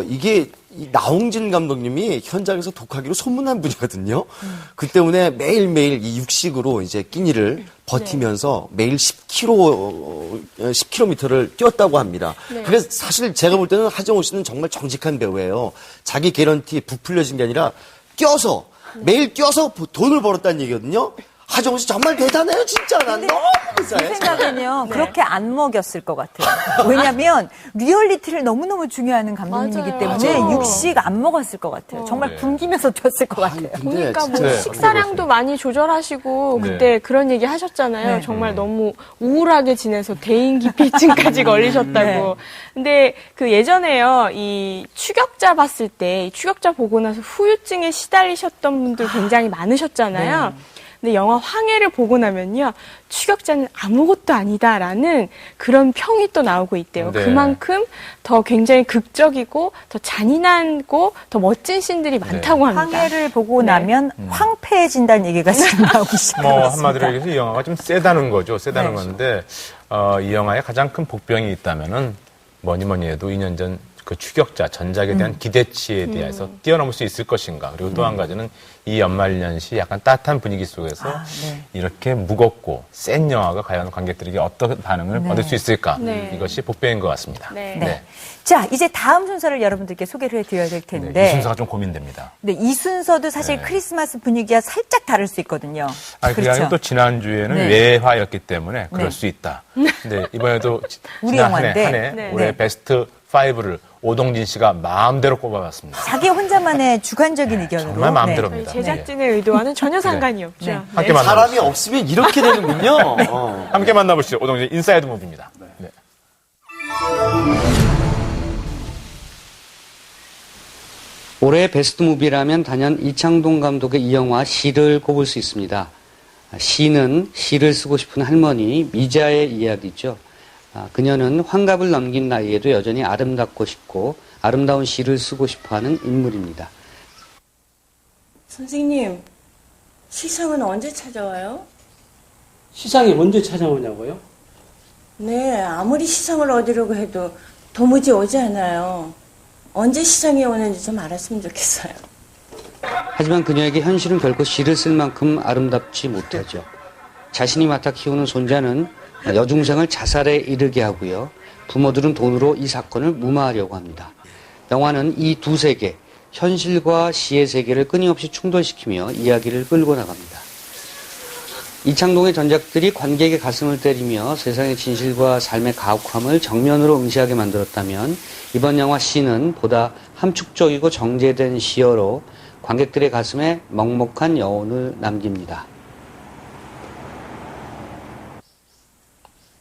이게 이 나홍진 감독님이 현장에서 독하기로 소문난 분이거든요. 그 때문에 매일매일 이 육식으로 이제 끼니를 버티면서 매일 10km를 뛰었다고 합니다. 그래서 사실 제가 볼 때는 하정우 씨는 정말 정직한 배우예요. 자기 개런티 부풀려진 게 아니라 매일 뛰어서 돈을 벌었다는 얘기거든요. 하정우 씨 정말 대단해요, 진짜. 난 너무 감사해. 제 생각에는요, 그렇게 안 먹였을 것 같아요. 왜냐면, 리얼리티를 너무너무 중요하는 감독님이기 때문에 육식 안 먹었을 것 같아요. 정말 굶기면서 뛰었을 것 같아요. 보니까 뭐 식사량도 많이 조절하시고, 그때 그런 얘기 하셨잖아요. 정말 너무 우울하게 지내서 대인기피증까지 걸리셨다고. 근데 그 예전에요, 이 추격자 봤을 때, 이 추격자 보고 나서 후유증에 시달리셨던 분들 굉장히 많으셨잖아요. 근데 영화 황해를 보고 나면요, 추격자는 아무것도 아니다라는 그런 평이 또 나오고 있대요. 네. 그만큼 더 굉장히 극적이고 더 잔인하고 더 멋진 씬들이 많다고 합니다. 황해를 보고 나면 황폐해진다는 얘기가 지금 나오기 시작했습니다. 뭐 한마디로 얘기해서 이 영화가 좀 세다는 거죠. 세다는 건데 이 영화의 가장 큰 복병이 있다면은 뭐니 해도 2년 전 그 추격자 전작에 대한 기대치에 대해서 뛰어넘을 수 있을 것인가. 그리고 또 한 가지는 이 연말연시 약간 따뜻한 분위기 속에서 이렇게 무겁고 센 영화가 과연 관객들에게 어떤 반응을 얻을 수 있을까. 이것이 복병인 것 같습니다. 자, 이제 다음 순서를 여러분들께 소개를 해드려야 될 텐데. 이 순서가 좀 고민됩니다. 네, 이 순서도 사실 크리스마스 분위기가 살짝 다를 수 있거든요. 그게 아니라 또 지난주에는 외화였기 때문에 그럴 수 있다. 근데 이번에도 우리 지난 영화인데. 한 해 올해 베스트 5를 오동진 씨가 마음대로 꼽아봤습니다. 자기 혼자만의 주관적인 의견으로. 정말 마음대로입니다. 제작진의 의도와는 전혀 상관이 없죠. 함께 만나보시죠. 사람이 없으면 이렇게 되는군요. 함께 만나보시죠. 오동진 인사이드 무비입니다. 네. 올해의 베스트 무비라면 단연 이창동 감독의 이 영화 시를 꼽을 수 있습니다. 시는 시를 쓰고 싶은 할머니 미자의 이야기죠. 그녀는 환갑을 넘긴 나이에도 여전히 아름답고 싶고 아름다운 시를 쓰고 싶어하는 인물입니다. 선생님, 시상은 언제 찾아와요? 시상이 언제 찾아오냐고요? 네, 아무리 시상을 얻으려고 해도 도무지 오지 않아요. 언제 시상이 오는지 좀 알았으면 좋겠어요. 하지만 그녀에게 현실은 결코 시를 쓸 만큼 아름답지 못하죠. 자신이 맡아 키우는 손자는 여중생을 자살에 이르게 하고요. 부모들은 돈으로 이 사건을 무마하려고 합니다. 영화는 이 두 세계, 현실과 시의 세계를 끊임없이 충돌시키며 이야기를 끌고 나갑니다. 이창동의 전작들이 관객의 가슴을 때리며 세상의 진실과 삶의 가혹함을 정면으로 응시하게 만들었다면 이번 영화 시는 보다 함축적이고 정제된 시어로 관객들의 가슴에 먹먹한 여운을 남깁니다.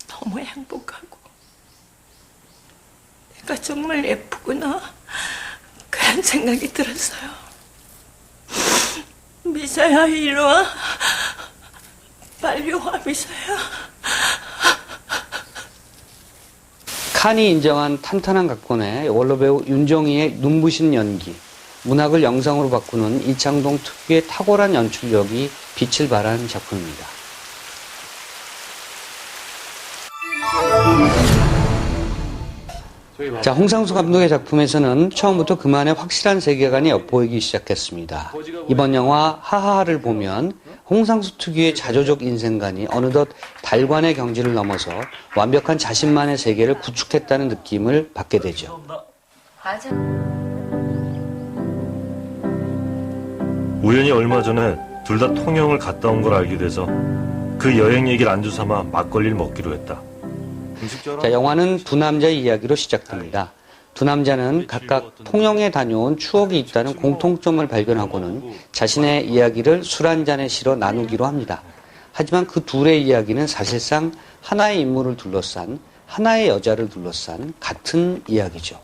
너무 행복하고 내가 정말 예쁘구나. 그런 생각이 들었어요. 미사야, 일로 와. 빨리 와, 미사야. 칸이 인정한 탄탄한 각본에 원로 배우 윤정희의 눈부신 연기, 문학을 영상으로 바꾸는 이창동 특유의 탁월한 연출력이 빛을 발한 작품입니다. 자, 홍상수 감독의 작품에서는 처음부터 그만의 확실한 세계관이 엿보이기 시작했습니다. 이번 영화 하하를 보면 홍상수 특유의 자조적 인생관이 어느덧 달관의 경지를 넘어서 완벽한 자신만의 세계를 구축했다는 느낌을 받게 되죠. 맞아. 우연히 얼마 전에 둘 다 통영을 갔다 온 걸 알게 돼서 그 여행 얘기를 안주 삼아 막걸리를 먹기로 했다. 자, 영화는 두 남자의 이야기로 시작됩니다. 두 남자는 각각 통영에 다녀온 추억이 있다는 공통점을 발견하고는 자신의 이야기를 술 한 잔에 실어 나누기로 합니다. 하지만 그 둘의 이야기는 사실상 하나의 인물을 둘러싼, 하나의 여자를 둘러싼 같은 이야기죠.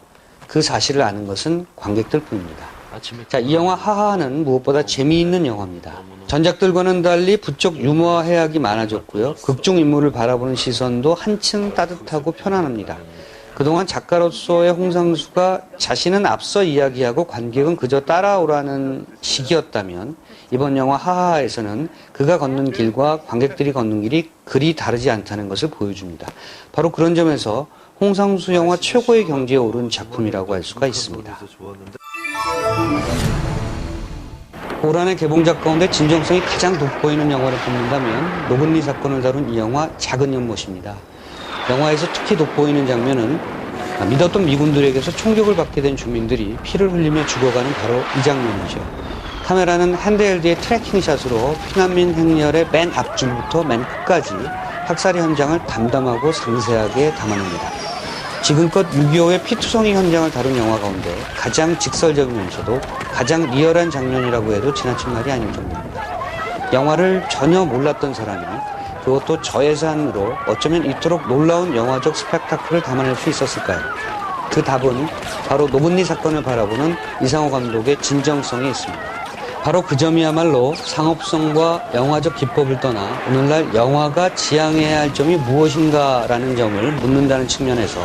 그 사실을 아는 것은 관객들 뿐입니다. 자, 이 영화 하하는 무엇보다 재미있는 영화입니다. 전작들과는 달리 부쩍 유머와 해악이 많아졌고요. 극중 인물을 바라보는 시선도 한층 따뜻하고 편안합니다. 그동안 작가로서의 홍상수가 자신은 앞서 이야기하고 관객은 그저 따라오라는 식이었다면 이번 영화 하하에서는 그가 걷는 길과 관객들이 걷는 길이 그리 다르지 않다는 것을 보여줍니다. 바로 그런 점에서 홍상수 영화 최고의 경지에 오른 작품이라고 할 수가 있습니다. 올 한해 개봉작 가운데 진정성이 가장 돋보이는 영화를 뽑는다면 노근리 사건을 다룬 이 영화 작은 연못입니다. 영화에서 특히 돋보이는 장면은 믿었던 미군들에게서 총격을 받게 된 주민들이 피를 흘리며 죽어가는 바로 이 장면이죠. 카메라는 핸드헬드의 트래킹샷으로 피난민 행렬의 맨 앞줄부터 맨 끝까지 학살의 현장을 담담하고 상세하게 담아냅니다. 지금껏 6.25의 피투성이 현장을 다룬 영화 가운데 가장 직설적이면서도 가장 리얼한 장면이라고 해도 지나친 말이 아닐 정도입니다. 영화를 전혀 몰랐던 사람이 그것도 저예산으로 어쩌면 이토록 놀라운 영화적 스펙타클을 담아낼 수 있었을까요? 그 답은 바로 노근리 사건을 바라보는 이상호 감독의 진정성에 있습니다. 바로 그 점이야말로 상업성과 영화적 기법을 떠나 오늘날 영화가 지향해야 할 점이 무엇인가라는 점을 묻는다는 측면에서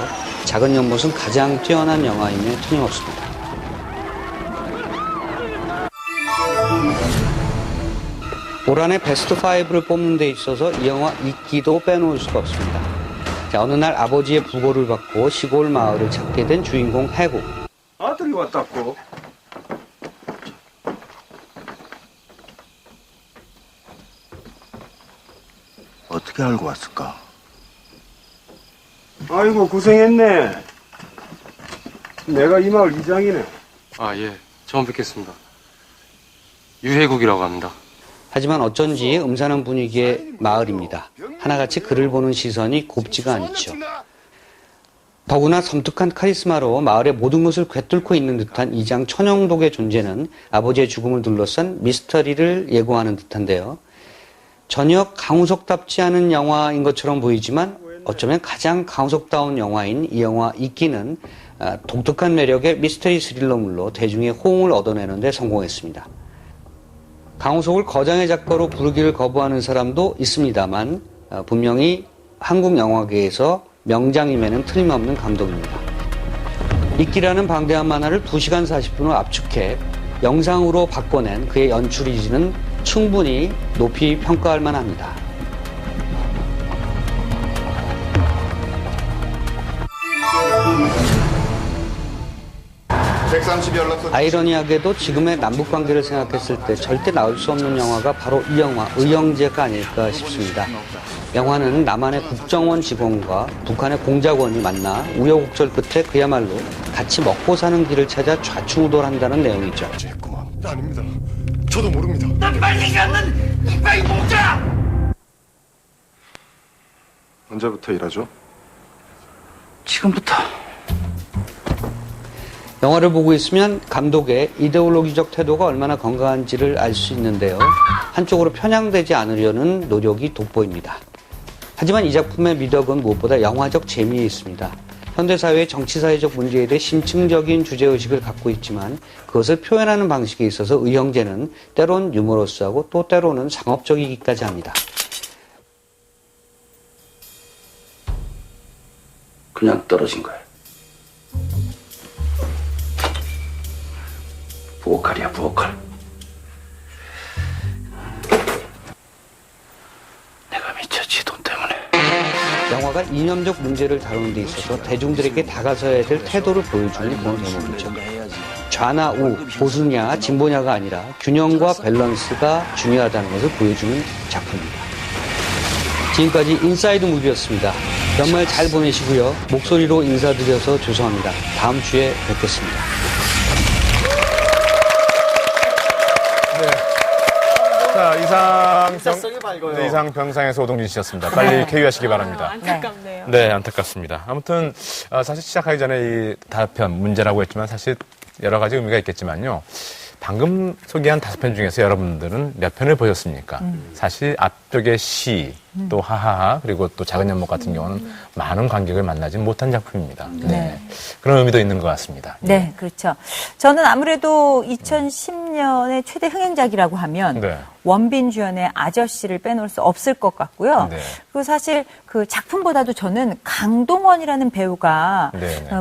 작은 연못은 가장 뛰어난 영화임에 틀림없습니다. 올 한해 베스트 5를 뽑는 데 있어서 이 영화 이끼도 빼놓을 수가 없습니다. 자, 어느 날 아버지의 부고를 받고 시골 마을을 찾게 된 주인공 해구. 아들이 왔다고. 어떻게 알고 왔을까? 아이고 고생했네. 내가 이 마을 이장이네. 아, 예. 처음 뵙겠습니다. 유해국이라고 합니다. 하지만 어쩐지 음산한 분위기의 마을입니다. 하나같이 그를 보는 시선이 곱지가 않죠. 더구나 섬뜩한 카리스마로 마을의 모든 것을 꿰뚫고 있는 듯한 이장 천영독의 존재는 아버지의 죽음을 둘러싼 미스터리를 예고하는 듯한데요. 전혀 강우석답지 않은 영화인 것처럼 보이지만 어쩌면 가장 강우석다운 영화인 이 영화 이끼는 독특한 매력의 미스터리 스릴러물로 대중의 호응을 얻어내는 데 성공했습니다. 강우석을 거장의 작가로 부르기를 거부하는 사람도 있습니다만 분명히 한국 영화계에서 명장임에는 틀림없는 감독입니다. 이끼라는 방대한 만화를 2시간 40분을 압축해 영상으로 바꿔낸 그의 연출 의지는 충분히 높이 평가할 만합니다. 아이러니하게도 지금의 남북관계를 생각했을 때 절대 나올 수 없는 영화가 바로 이 영화 의형제가 아닐까 싶습니다. 영화는 남한의 국정원 직원과 북한의 공작원이 만나 우여곡절 끝에 그야말로 같이 먹고 사는 길을 찾아 좌충우돌한다는 내용이죠. 아닙니다. 저도 모릅니다. 넌 빨리 가는 이빨 모자! 언제부터 일하죠? 지금부터. 영화를 보고 있으면 감독의 이데올로기적 태도가 얼마나 건강한지를 알 수 있는데요. 한쪽으로 편향되지 않으려는 노력이 돋보입니다. 하지만 이 작품의 미덕은 무엇보다 영화적 재미에 있습니다. 현대사회의 정치사회적 문제에 대해 심층적인 주제의식을 갖고 있지만 그것을 표현하는 방식에 있어서 의형제는 때론 유머러스하고 또 때로는 상업적이기까지 합니다. 그냥 떨어진 거야. 보컬이야, 보컬. 내가 미쳤지, 돈 때문에. 영화가 이념적 문제를 다루는 데 있어서 대중들에게 다가서야 될 태도를 보여주는 그런 대목이죠. 좌나 우, 보수냐, 진보냐가 아니라 균형과 밸런스가 중요하다는 것을 보여주는 작품입니다. 지금까지 인사이드 무비였습니다. 연말 잘 보내시고요. 목소리로 인사드려서 죄송합니다. 다음 주에 뵙겠습니다. 자, 이상병상에서 오동진 씨였습니다. 빨리 쾌유하시기 바랍니다. 안타깝네요. 네, 안타깝습니다. 아무튼 사실 시작하기 전에 이 다편 문제라고 했지만 사실 여러 가지 의미가 있겠지만요. 방금 소개한 5편 중에서 여러분들은 몇 편을 보셨습니까? 사실 앞쪽의 시, 또 하하하, 그리고 또 작은 연못 같은 경우는 많은 관객을 만나지 못한 작품입니다. 네. 그런 의미도 있는 것 같습니다. 네, 그렇죠. 저는 아무래도 2010년의 최대 흥행작이라고 하면 원빈 주연의 아저씨를 빼놓을 수 없을 것 같고요. 그리고 사실 그 작품보다도 저는 강동원이라는 배우가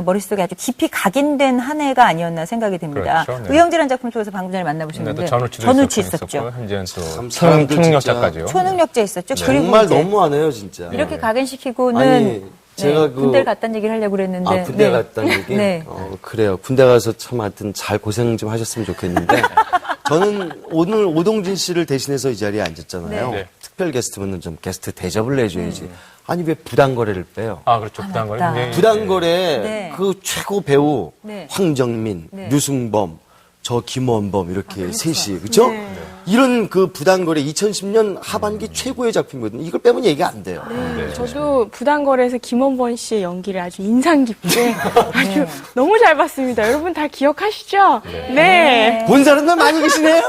머릿속에 아주 깊이 각인된 한 해가 아니었나 생각이 듭니다. 그렇죠. 의형제라는 작품 속에서 방금 전에 만나보셨는데 전우치 있었죠. 현재는 또 초능력자까지요. 초능력자 있었죠. 정말 너무하네요, 진짜. 이렇게 각인시키고는 제가 군대 갔다는 얘기를 하려고 그랬는데. 군대 갔다는 얘기? 그래요. 군대 가서 참 하여튼 잘 고생 좀 하셨으면 좋겠는데. 저는 오늘 오동진 씨를 대신해서 이 자리에 앉았잖아요. 특별 게스트분은 좀 게스트 대접을 내줘야지. 아니, 왜 부당거래를 빼요? 아, 그렇죠. 부당거래. 부당거래 그 최고 배우 황정민, 류승범, 저 김원범 이렇게 셋이 그렇죠? 이런 그 부당거래 2010년 하반기 최고의 작품이거든요. 이걸 빼면 얘기가 안 돼요. 저도 부당거래에서 김원범 씨의 연기를 아주 인상 깊게 아주 너무 잘 봤습니다. 여러분 다 기억하시죠? 네. 본 사람들 많이 계시네요.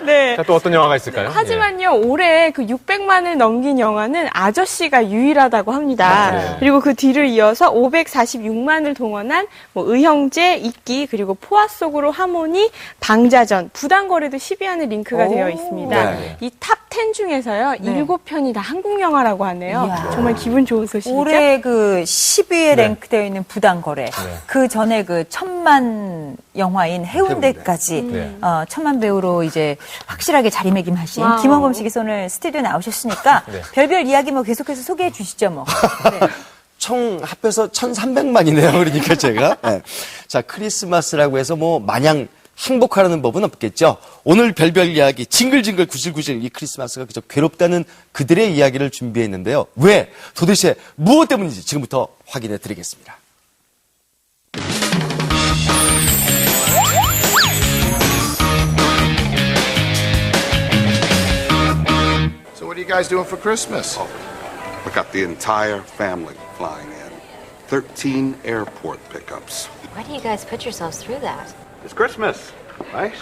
네. 자, 또 어떤 영화가 있을까요? 하지만요, 올해 그 600만을 넘긴 영화는 아저씨가 유일하다고 합니다. 그리고 그 뒤를 이어서 546만을 동원한 뭐 의형제, 이끼, 그리고 포화 속으로 하모니, 방자전, 부당거래도 10위 안에 링크가 되어 있습니다. 이 탑 10 중에서요, 7편이 다 한국 영화라고 하네요. 정말 기분 좋은 소식이죠. 올해 그 10위에 랭크되어 있는 부당거래. 그 전에 그 1000만 영화인 해운대까지 1000만 배우로 이제 확실하게 자리매김하신 김원범 씨께서 오늘 스튜디오에 나오셨으니까 별별 이야기 뭐 계속해서 소개해 주시죠 뭐. 총 합해서 1300만이네요. 그러니까 제가. 자, 크리스마스라고 해서 뭐 마냥 행복하라는 법은 없겠죠. 오늘 별별 이야기 징글징글 구질구질 이 크리스마스가 그저 괴롭다는 그들의 이야기를 준비했는데요. 왜? 도대체 무엇 때문인지 지금부터 확인해 드리겠습니다. So what are you guys doing for Christmas? We got the entire family flying in. 13 airport pickups. Why do you guys put yourselves through that? It's Christmas, right?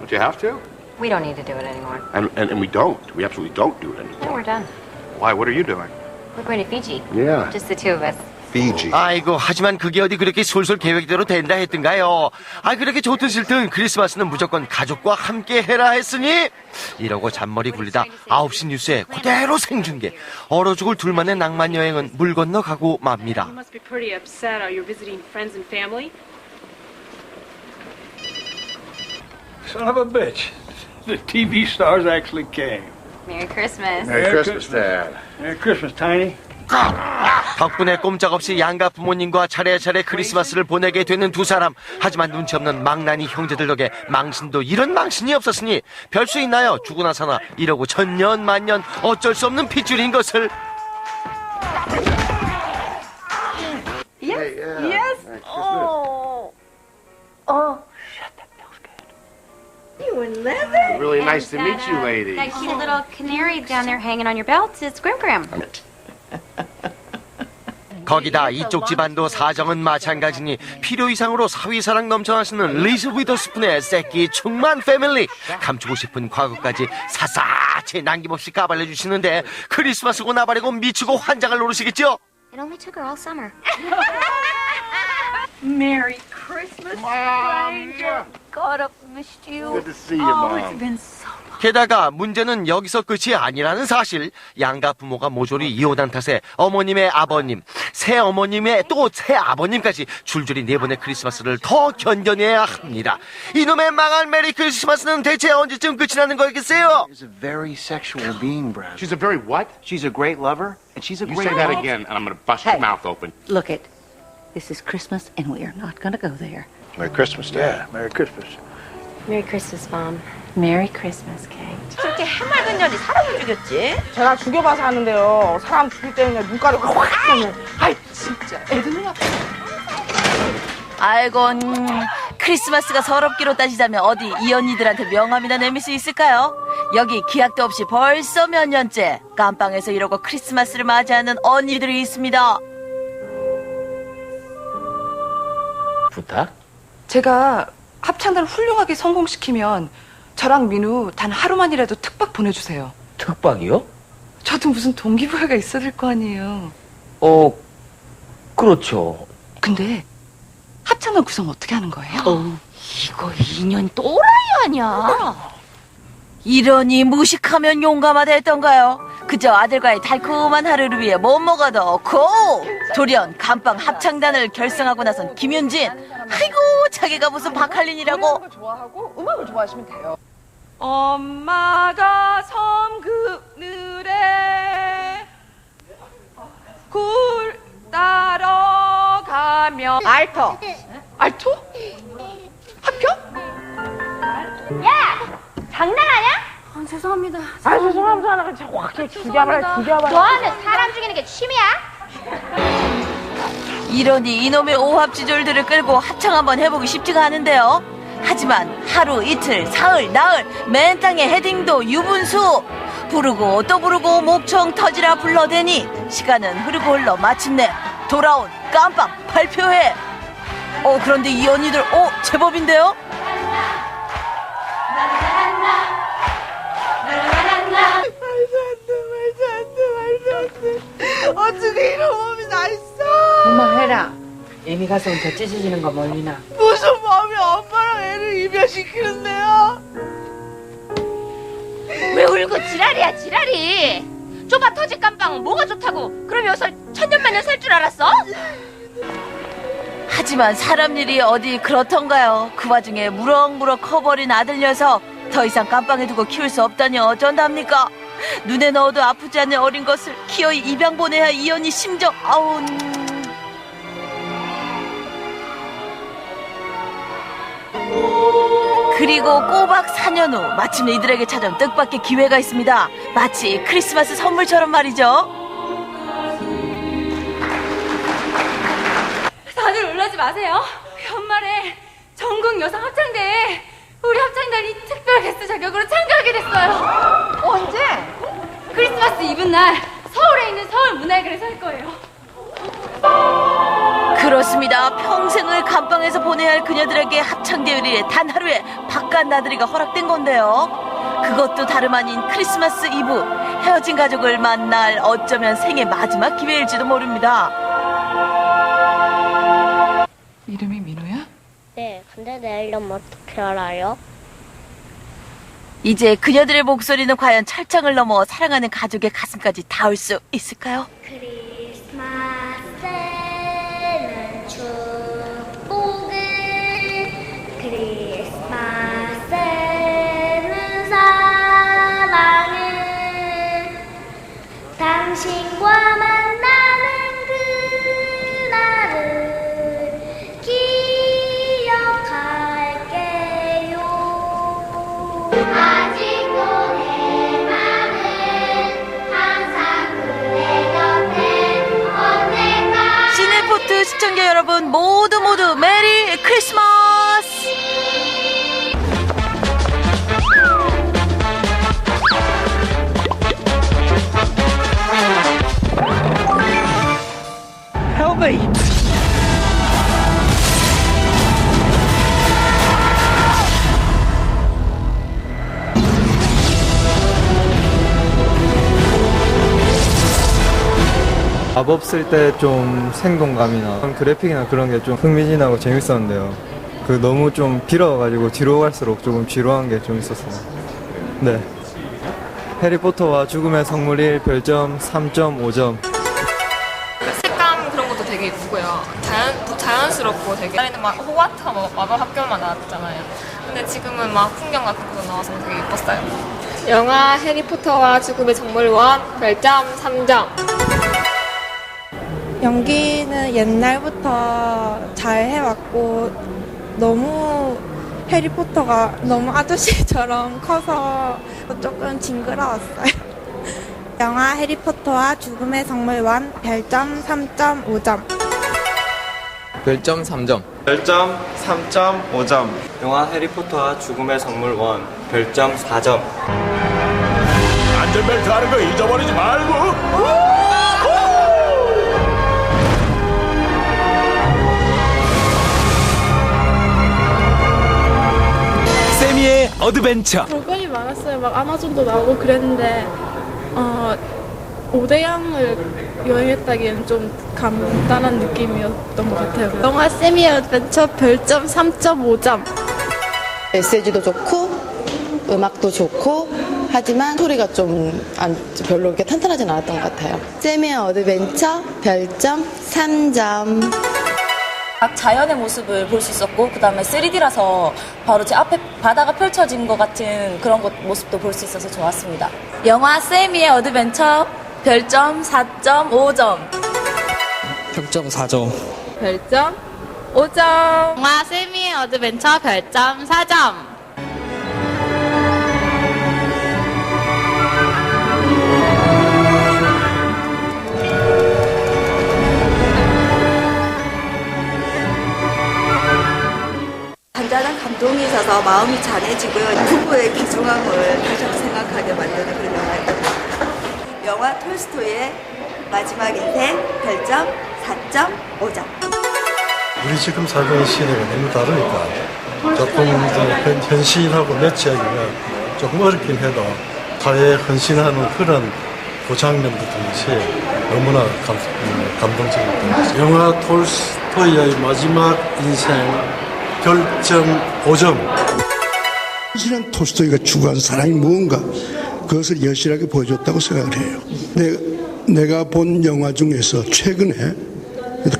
Don't you have to? We don't need to do it anymore. And we don't. We absolutely don't do it anymore. No, we're done. Why? What are you doing? We're going to Fiji. Yeah. Just the two of us. Fiji. 아이고, 하지만 그게 어디 그렇게 솔솔 계획대로 된다 했던가요? 그렇게 좋든 싫든 크리스마스는 무조건 가족과 함께 해라 했으니 이러고 잔머리 굴리다 9시 뉴스에 그대로 생중계. 얼어 죽을 둘만의 낭만 여행은 물 건너 가고 맙니다. You must be pretty upset. You're visiting friends and family? Son of a bitch. The TV stars actually came. Merry Christmas. Merry Christmas, Dad. Merry Christmas, Tiny. 덕분에 꼼짝없이 양가 부모님과 차례차례 크리스마스를 보내게 되는 두 사람. 하지만 눈치 없는 망나니 형제들 덕에 망신도 이런 망신이 없었으니 별 수 있나요? 죽고 나서나 이러고 천년 만년 어쩔 수 없는 핏줄인 것을. Yes. Yes. Oh. Shut that feels good. You in leather. Really nice to meet you, ladies. That cute little canary down there hanging on your belt is Grim Grim. 거기다 이쪽 집안도 사정은 마찬가지니 필요 이상으로 사위사랑 넘쳐나시는 리즈 위더스푼의 새끼 충만 패밀리. 감추고 싶은 과거까지 사사치 남김없이 까발려주시는데 크리스마스고 나발이고 미치고 환장을 노리시겠죠? It only took her all summer. Merry Christmas, stranger. God, I've missed you. Good to see you, Mom. It's been so long. 게다가 문제는 여기서 끝이 아니라는 사실. 양가 부모가 모조리 이혼한 탓에 어머님의 아버님, 새어머님의 또 새아버님까지 줄줄이 네 번의 크리스마스를 더 견뎌내야 합니다. 이놈의 망할 메리 크리스마스는 대체 언제쯤 끝이 나는 거겠어요? She's a very sexual being, Brad. She's a very what? She's a great lover, and she's a great... You say that again, and I'm going to bust your mouth open. Look it. This is Christmas, and we are not going to go there. Merry Christmas, Dad. Yeah, Merry Christmas. Merry Christmas, Mom. Merry Christmas, Kate. 저렇게 해맑은 년이 사람을 죽였지? 제가 죽여봐서 하는데요. 사람 죽일 때 그냥 눈가루가 확 나면. 아이 진짜 애들 눈 아파. 아이고, 크리스마스가 서럽기로 따지자면 어디 이 언니들한테 명함이나 내밀 수 있을까요? 여기 기약도 없이 벌써 몇 년째 깜빵에서 이러고 크리스마스를 맞이하는 언니들이 있습니다. 부탁? 제가 합창단을 훌륭하게 성공시키면 저랑 민우 단 하루만이라도 특박 보내주세요. 특박이요? 저도 무슨 동기부여가 있어야 될 거 아니에요. 그렇죠. 근데 합창단 구성 어떻게 하는 거예요? 이거 2년 또라이 아니야? 이러니 무식하면 용감하다 했던가요? 그저 아들과의 달콤한 하루를 위해 못 먹어도 고! 돌연 감방 합창단을 결성하고 나선 김윤진. 아이고 자기가 무슨 박할린이라고. 좋아하고 음악을 좋아하시면 돼요. 엄마가 섬 그늘에 굴 따러 가면 알토. 알토? 합격? 야! 장난하냐? 죄송합니다. 죄송합니다. 확 죽여봐라. 너는 사람 죽이는 게 취미야? 이러니 이놈의 오합지졸들을 끌고 합창 한번 해보기 쉽지가 않은데요. 하지만 하루 이틀 사흘 나흘 맨 땅에 헤딩도 유분수. 부르고 또 부르고 목청 터지라 불러대니 시간은 흐르고 흘러 마침내 돌아온 깜빵 발표회. 그런데 이 언니들 제법인데요. 어떻게 이런 몸이 다 있어? 그만해라. 애미 가서 더 찢어지는 거 멀리나. 무슨 마음이 엄마랑 애를 이별시키는데요? 왜 울고 지랄이야 지랄이. 좁아 터질 깜빵 뭐가 좋다고. 그럼 여기서 천년만년 살 줄 알았어? 하지만 사람 일이 어디 그렇던가요. 그 와중에 무럭무럭 커버린 아들 녀석 더 이상 깜빵에 두고 키울 수 없다니 어쩐답니까. 눈에 넣어도 아프지 않는 어린 것을 기어이 입양 보내야 할 이 언니 심정. 그리고 꼬박 4년 후 마침내 이들에게 찾아온 뜻밖의 기회가 있습니다. 마치 크리스마스 선물처럼 말이죠. 다들 놀라지 마세요. 연말에 전국 여성 합창대회에 우리 합창단이 특별 게스트 자격으로 참가하게 됐어요. 언제? 크리스마스 이브날 서울에 있는 서울문화회관에서 할 거예요. 그렇습니다. 평생을 감방에서 보내야 할 그녀들에게 합창대회에 단 하루에 바깥 나들이가 허락된 건데요. 그것도 다름 아닌 크리스마스 이브. 헤어진 가족을 만날 어쩌면 생애 마지막 기회일지도 모릅니다. 이름이 민우야? 네, 근데 내 이름 어떻게 알아요? 이제 그녀들의 목소리는 과연 철창을 넘어 사랑하는 가족의 가슴까지 닿을 수 있을까요? 크리스마스는 축복을, 크리스마스는 사랑을, 당신과 만나는 그날을 기억할게요. 아직도 내 맘은 항상 그대 곁에 언젠가. 시네포트 시청자 여러분 모두 메리 크리스마스. 마법 쓸 때 좀 생동감이나 그래픽이나 그런 게 좀 흥미진하고 재밌었는데요. 너무 좀 길어가지고 뒤로 갈수록 조금 지루한 게 좀 있었어요. 네. 해리포터와 죽음의 성물 1 별점 3.5점. 색감 그런 것도 되게 예쁘고요. 자연스럽고 되게 옛날에는 막 호와트 마법 학교만 나왔잖아요. 근데 지금은 막 풍경 같은 것도 나와서 되게 예뻤어요. 영화 해리포터와 죽음의 성물 1 별점 3점. 연기는 옛날부터 잘 해왔고 너무 해리포터가 너무 아저씨처럼 커서 조금 징그러웠어요. 영화 해리포터와 죽음의 성물 1 별점 3.5점. 별점 3점. 별점 3.5점. 영화 해리포터와 죽음의 성물 1 별점 4점. 안전벨트 하는 거 잊어버리지 말고. 세미의 어드벤처. 볼거리 많았어요. 막 아마존도 나오고 그랬는데 5대양을 여행했다기엔 좀 간단한 느낌이었던 것 같아요. 영화 세미의 어드벤처 별점 3.5점. 메시지도 좋고 음악도 좋고 하지만 스토리가 좀 별로 이렇게 탄탄하진 않았던 것 같아요. 세미의 어드벤처 별점 3점. 자연의 모습을 볼 수 있었고 그다음에 3D라서 바로 제 앞에 바다가 펼쳐진 것 같은 그런 모습도 볼 수 있어서 좋았습니다. 영화 세미의 어드벤처 별점 4.5점. 별점 4점. 별점 5점. 영화 세미의 어드벤처 별점 4점. 잔잔한 감동이 있어서 마음이 잔해지고요. 부부의 귀중함을 다시 한번 생각하게 만드는 그런 영화입니다. 영화 톨스토이의 마지막 인생 별점 4.5점. 우리 지금 살고 있는 시대가 너무 다르니까 조금 현실하고 매치하기가 조금 어렵긴 해도 사회에 헌신하는 그런 그 장면도 동시에 너무나 감동적이었던 영화 톨스토이의 마지막 인생 별점 5점. 현실한 톨스토이가 추구한 사랑이 무언가 그것을 여실하게 보여줬다고 생각을 해요. 내가 본 영화 중에서 최근에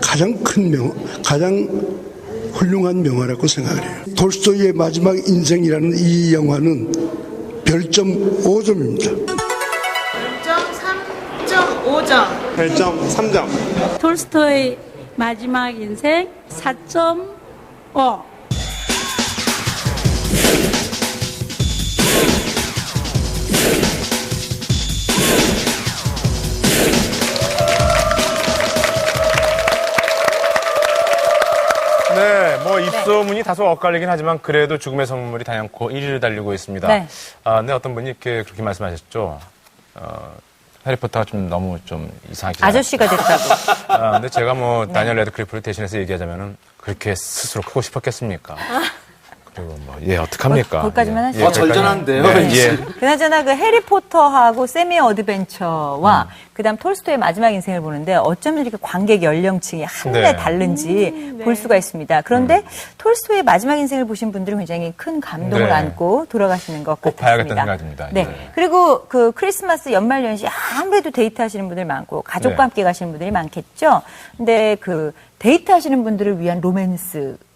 가장 훌륭한 명화라고 생각을 해요. 톨스토이의 마지막 인생이라는 이 영화는 별점 5점입니다. 별점 3.5점. 별점 3점. 톨스토이 마지막 인생 4.5. 네, 뭐 입소문이 다소 엇갈리긴 하지만 그래도 죽음의 성물이 단연코 1위를 달리고 있습니다. 네. 네, 어떤 분이 그렇게 말씀하셨죠. 해리포터가 너무 이상하게 아저씨가 됐다고. 근데 제가 다니엘 레드클리프를 대신해서 얘기하자면은 그렇게 스스로 크고 싶었겠습니까? 그리고 어떡합니까? 거기까지만 하시죠. 절전한데요. 예. 그나저나 그 해리포터하고 세미의 어드벤처와 그다음 톨스토이의 마지막 인생을 보는데 어쩜 이렇게 관객 연령층이 한데 다른지 볼 수가 있습니다. 그런데 톨스토이의 마지막 인생을 보신 분들은 굉장히 큰 감동을 안고 돌아가시는 것 꼭 같습니다. 봐야겠다는 생각이 듭니다. 네. 예. 그리고 그 크리스마스 연말연시 아무래도 데이트하시는 분들 많고 가족과 함께 가시는 분들이 많겠죠. 근데 그 데이트하시는 분들을 위한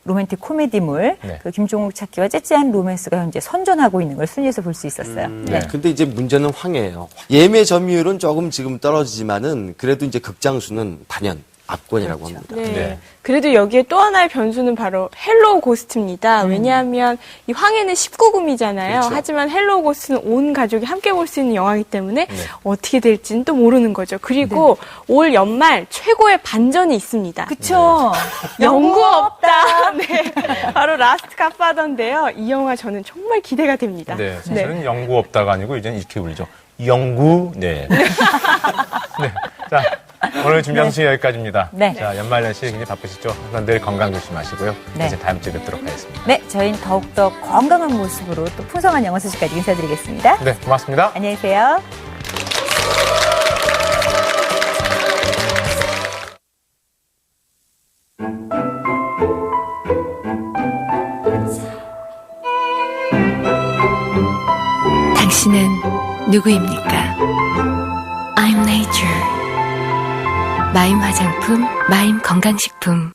로맨틱 코미디물, 그 김종국 찾기와 째째한 로맨스가 현재 선전하고 있는 걸 순위에서 볼 수 있었어요. 네. 근데 이제 문제는 황해예요. 예매 점유율은 조금 지금 떨어지지만은 그래도 이제 극장수는 단연 압권이라고 합니다. 네. 그래도 여기에 또 하나의 변수는 바로 헬로우 고스트입니다. 왜냐하면 이 황해는 19금이잖아요. 그렇죠. 하지만 헬로우 고스트는 온 가족이 함께 볼 수 있는 영화이기 때문에 어떻게 될지는 또 모르는 거죠. 그리고 올 연말 최고의 반전이 있습니다. 그쵸. 연구 없다. 네. 바로 라스트 갓파더인데요. 이 영화 저는 정말 기대가 됩니다. 네. 사실은 연구 없다가 아니고 이제는 이렇게 울리죠. 영구, 네. 네. 자, 오늘 준비한 소식 여기까지입니다. 네. 자, 연말연시 굉장히 바쁘시죠? 그럼 늘 건강 조심하시고요. 네. 이제 다음 주에 뵙도록 하겠습니다. 네, 저희는 더욱더 건강한 모습으로 또 풍성한 영화 소식까지 인사드리겠습니다. 네, 고맙습니다. 안녕히 계세요. 누구입니까? I'm Nature. 마임 화장품, 마임 건강식품.